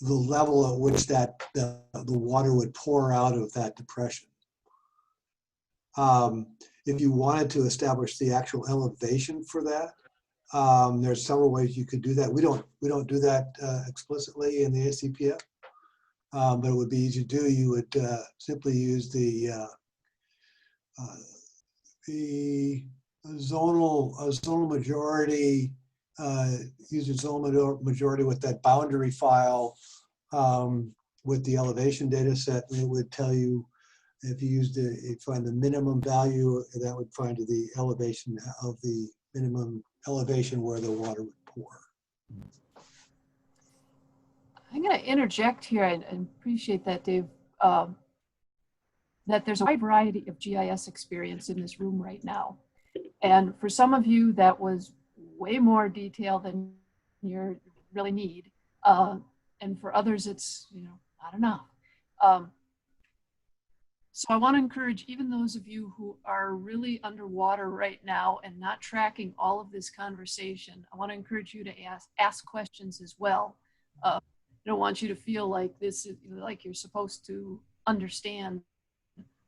the level at which the water would pour out of that depression. If you wanted to establish the actual elevation for that, there's several ways you could do that. We don't do that explicitly in the ACPF, but it would be easy to do. You would simply use the zonal majority, use the zonal majority with that boundary file with the elevation data set, and it would tell you if you find the minimum value, that would find the elevation of the minimum elevation where the water would pour. I'm going to interject here. I appreciate that, Dave. That there's a wide variety of GIS experience in this room right now. And for some of you, that was way more detail than you really need. And for others, it's, not enough. So I want to encourage even those of you who are really underwater right now and not tracking all of this conversation, I want to encourage you to ask questions as well. I don't want you to feel like this is like you're supposed to understand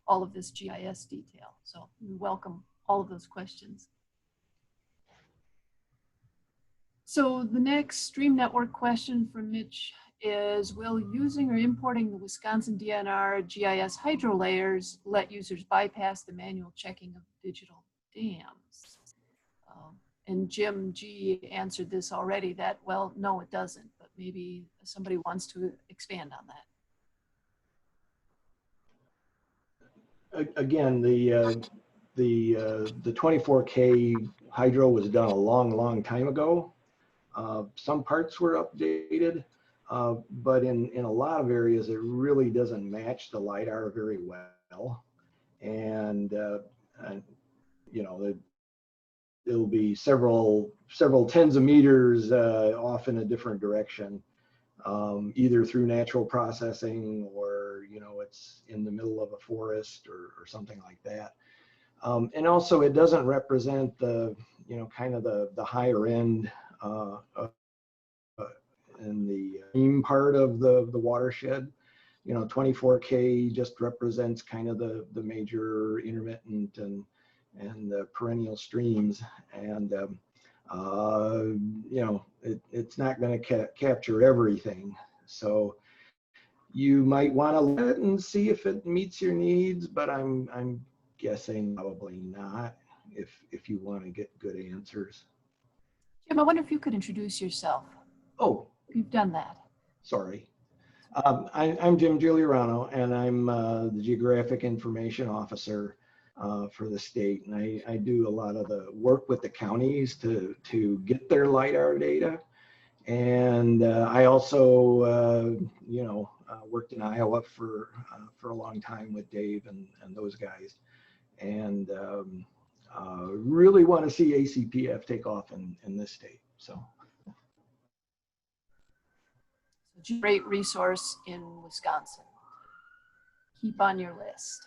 all of this GIS detail. So we welcome all of those questions. So the next stream network question from Mitch is, will using or importing the Wisconsin DNR GIS hydro layers let users bypass the manual checking of digital dams? And Jim G answered this already that, well, no, it doesn't, but maybe somebody wants to expand on that. Again, the 24K hydro was done a long time ago. Some parts were updated, but in a lot of areas, it really doesn't match the LiDAR very well. And it'll be several tens of meters off in a different direction, either through natural processing or, it's in the middle of a forest or something like that. And also it doesn't represent the, kind of the higher end in the stream part of the watershed. 24K just represents kind of the major intermittent and the perennial streams, and it's not going to capture everything. So you might want to let it and see if it meets your needs, but I'm guessing probably not if you want to get good answers. Jim, I wonder if you could introduce yourself. Oh, You've done that. sorry. I'm Jim Giuliano, and I'm the Geographic Information Officer for the state. And I do a lot of the work with the counties to get their LiDAR data. And I also, worked in Iowa for a long time with Dave and those guys. And really want to see ACPF take off in this state. So. Great resource in Wisconsin. Keep on your list.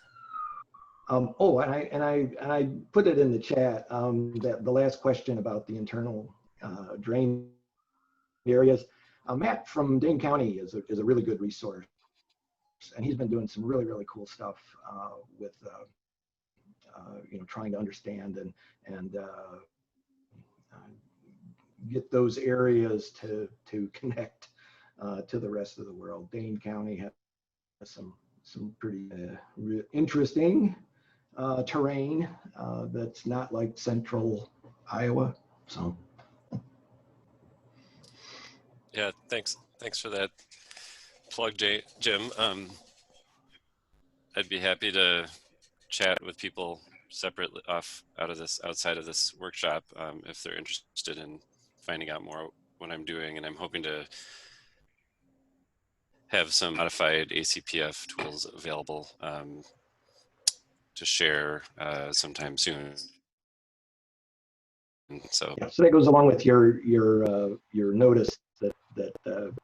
And I put it in the chat, that the last question about the internal drain areas. Matt from Dane County is a really good resource, and he's been doing some really, really cool stuff with trying to understand and get those areas to connect to the rest of the world. Dane County has some pretty interesting terrain that's not like central Iowa. So. Yeah, thanks for that plug, Jim. I'd be happy to chat with people separately outside of this workshop if they're interested in finding out more what I'm doing, and I'm hoping to have some modified ACPF tools available to share sometime soon. So that goes along with your notice that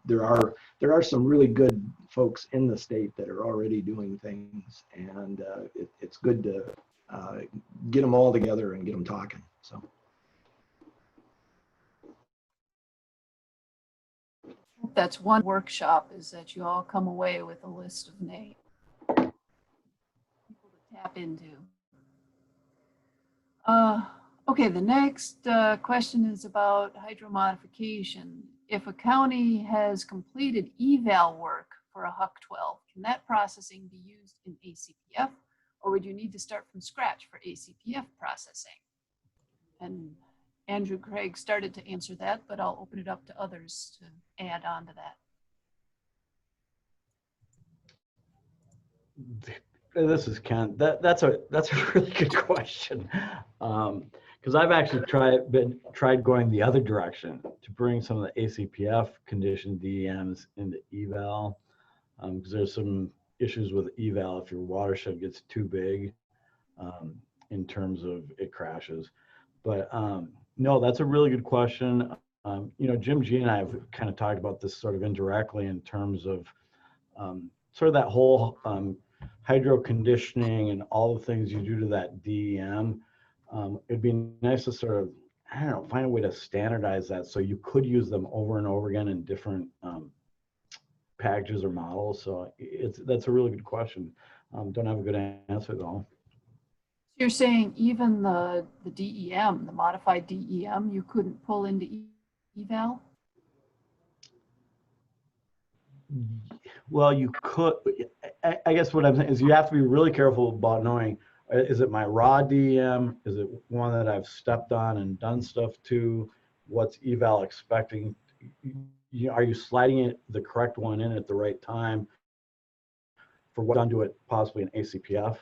there are some really good folks in the state that are already doing things, and it's good to get them all together and get them talking. So. That's one workshop, is that you all come away with a list of names people to tap into. Okay, the next question is about hydromodification. If a county has completed eval work for a HUC-12, can that processing be used in ACPF, or would you need to start from scratch for ACPF processing? And Andrew Craig started to answer that, but I'll open it up to others to add on to that. This is Kent. That's a really good question, because I've actually tried going the other direction to bring some of the ACPF condition DEMs into eval, because there's some issues with eval if your watershed gets too big in terms of it crashes. But no, that's a really good question. Jim G and I have kind of talked about this sort of indirectly in terms of sort of that whole hydro conditioning and all the things you do to that DEM. It'd be nice to sort of, I don't know, find a way to standardize that so you could use them over and over again in different packages or models. So that's a really good question. Don't have a good answer though. You're saying even the DEM, the modified DEM, you couldn't pull into eval? Well, you could. I guess what I'm saying is you have to be really careful about knowing, is it my raw DEM? Is it one that I've stepped on and done stuff to? What's eval expecting? Are you sliding it, the correct one in at the right time for what done to it possibly in ACPF?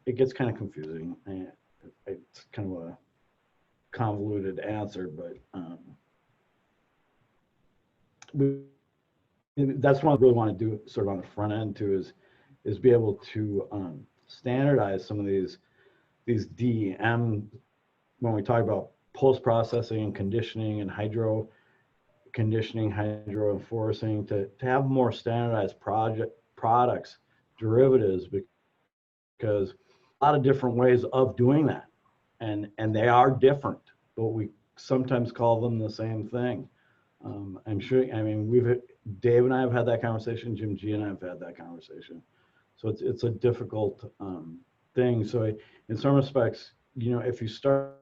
It gets kind of confusing. It's kind of a convoluted answer, but that's what I really want to do sort of on the front end too, is be able to standardize some of these DEM when we talk about post-processing and conditioning and hydro conditioning, hydro enforcing, to have more standardized products, derivatives, because a lot of different ways of doing that, and they are different, but we sometimes call them the same thing. I'm sure, I mean, Dave and I have had that conversation, Jim G and I have had that conversation. So it's a difficult thing. So in some respects, if you start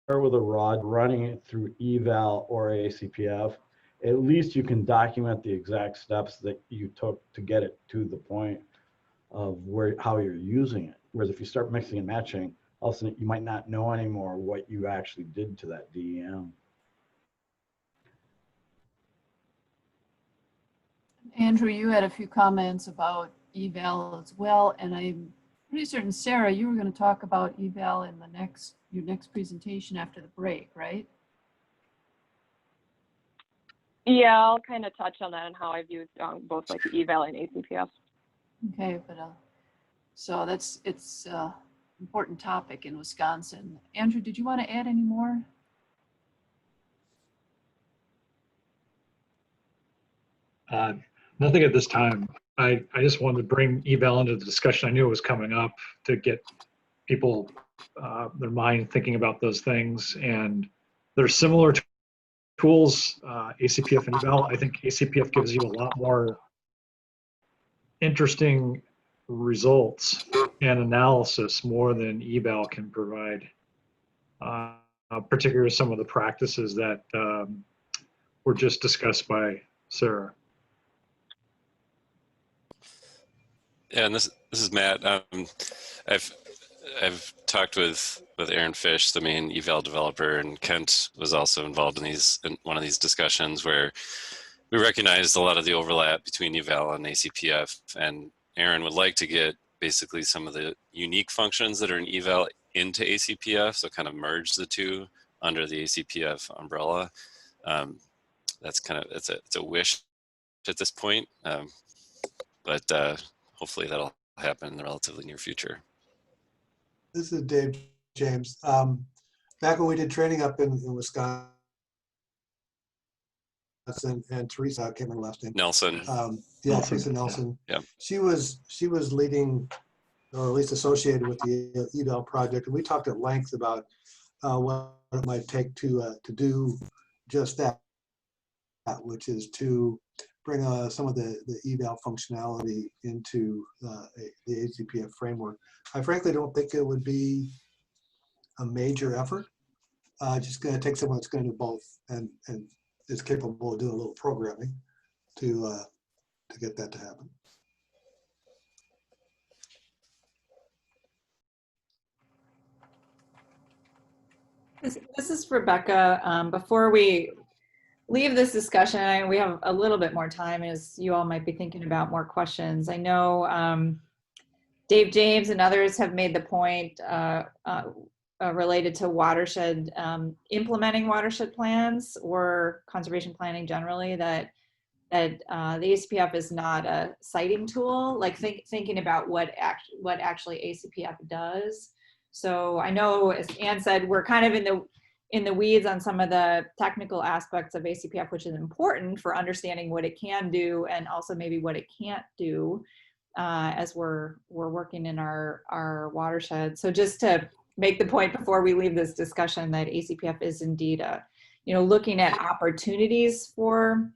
with a rod running it through eval or ACPF, at least you can document the exact steps that you took to get it to the point of how you're using it. Whereas if you start mixing and matching, all of a sudden you might not know anymore what you actually did to that DEM. Andrew, you had a few comments about eval as well, and I'm pretty certain, Sarah, you were going to talk about eval in your next presentation after the break, right? Yeah, I'll kind of touch on that and how I've used both like the eval and ACPF. Okay, but so it's important topic in Wisconsin. Andrew, did you want to add any more? Nothing at this time. I just wanted to bring eval into the discussion. I knew it was coming up to get people, their mind thinking about those things. And they're similar tools, ACPF and eval. I think ACPF gives you a lot more interesting results and analysis more than eval can provide, particularly some of the practices that were just discussed by Sarah. Yeah, and this is Matt. I've talked with Aaron Fish, the main eval developer, and Kent was also involved in one of these discussions where we recognized a lot of the overlap between eval and ACPF, and Aaron would like to get basically some of the unique functions that are in eval into ACPF, so kind of merge the two under the ACPF umbrella. That's kind of it's a wish at this point, but hopefully that'll happen in the relatively near future. This is Dave James. Back when we did training up in Wisconsin, and Teresa, I can't remember last name. Nelson. Yeah, Nelson, Teresa Nelson. Yeah. She was leading, or at least associated with the eval project, and we talked at length about what it might take to do just that, which is to bring some of the eval functionality into the ACPF framework. I frankly don't think it would be a major effort. Just going to take someone that's going to do both and is capable of doing a little programming to get that to happen. This is Rebecca. Before we leave this discussion, we have a little bit more time as you all might be thinking about more questions. I know Dave James and others have made the point related to watershed, implementing watershed plans or conservation planning generally, that the ACPF is not a siting tool, like thinking about what actually ACPF does. So I know, as Ann said, we're kind of in the weeds on some of the technical aspects of ACPF, which is important for understanding what it can do and also maybe what it can't do as we're working in our watershed. So just to make the point before we leave this discussion that ACPF is indeed looking at opportunities for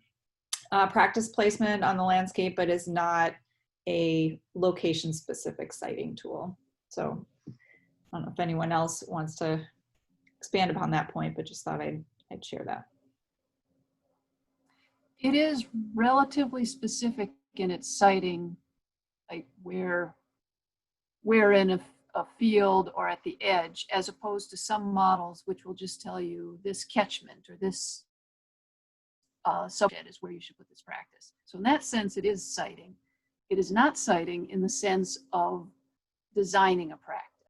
practice placement on the landscape, but is not a location specific siting tool. So I don't know if anyone else wants to expand upon that point, but just thought I'd share that. It is relatively specific in its siting, like where in a field or at the edge, as opposed to some models which will just tell you this catchment or this subject is where you should put this practice. So in that sense, it is siting. It is not siting in the sense of designing a practice.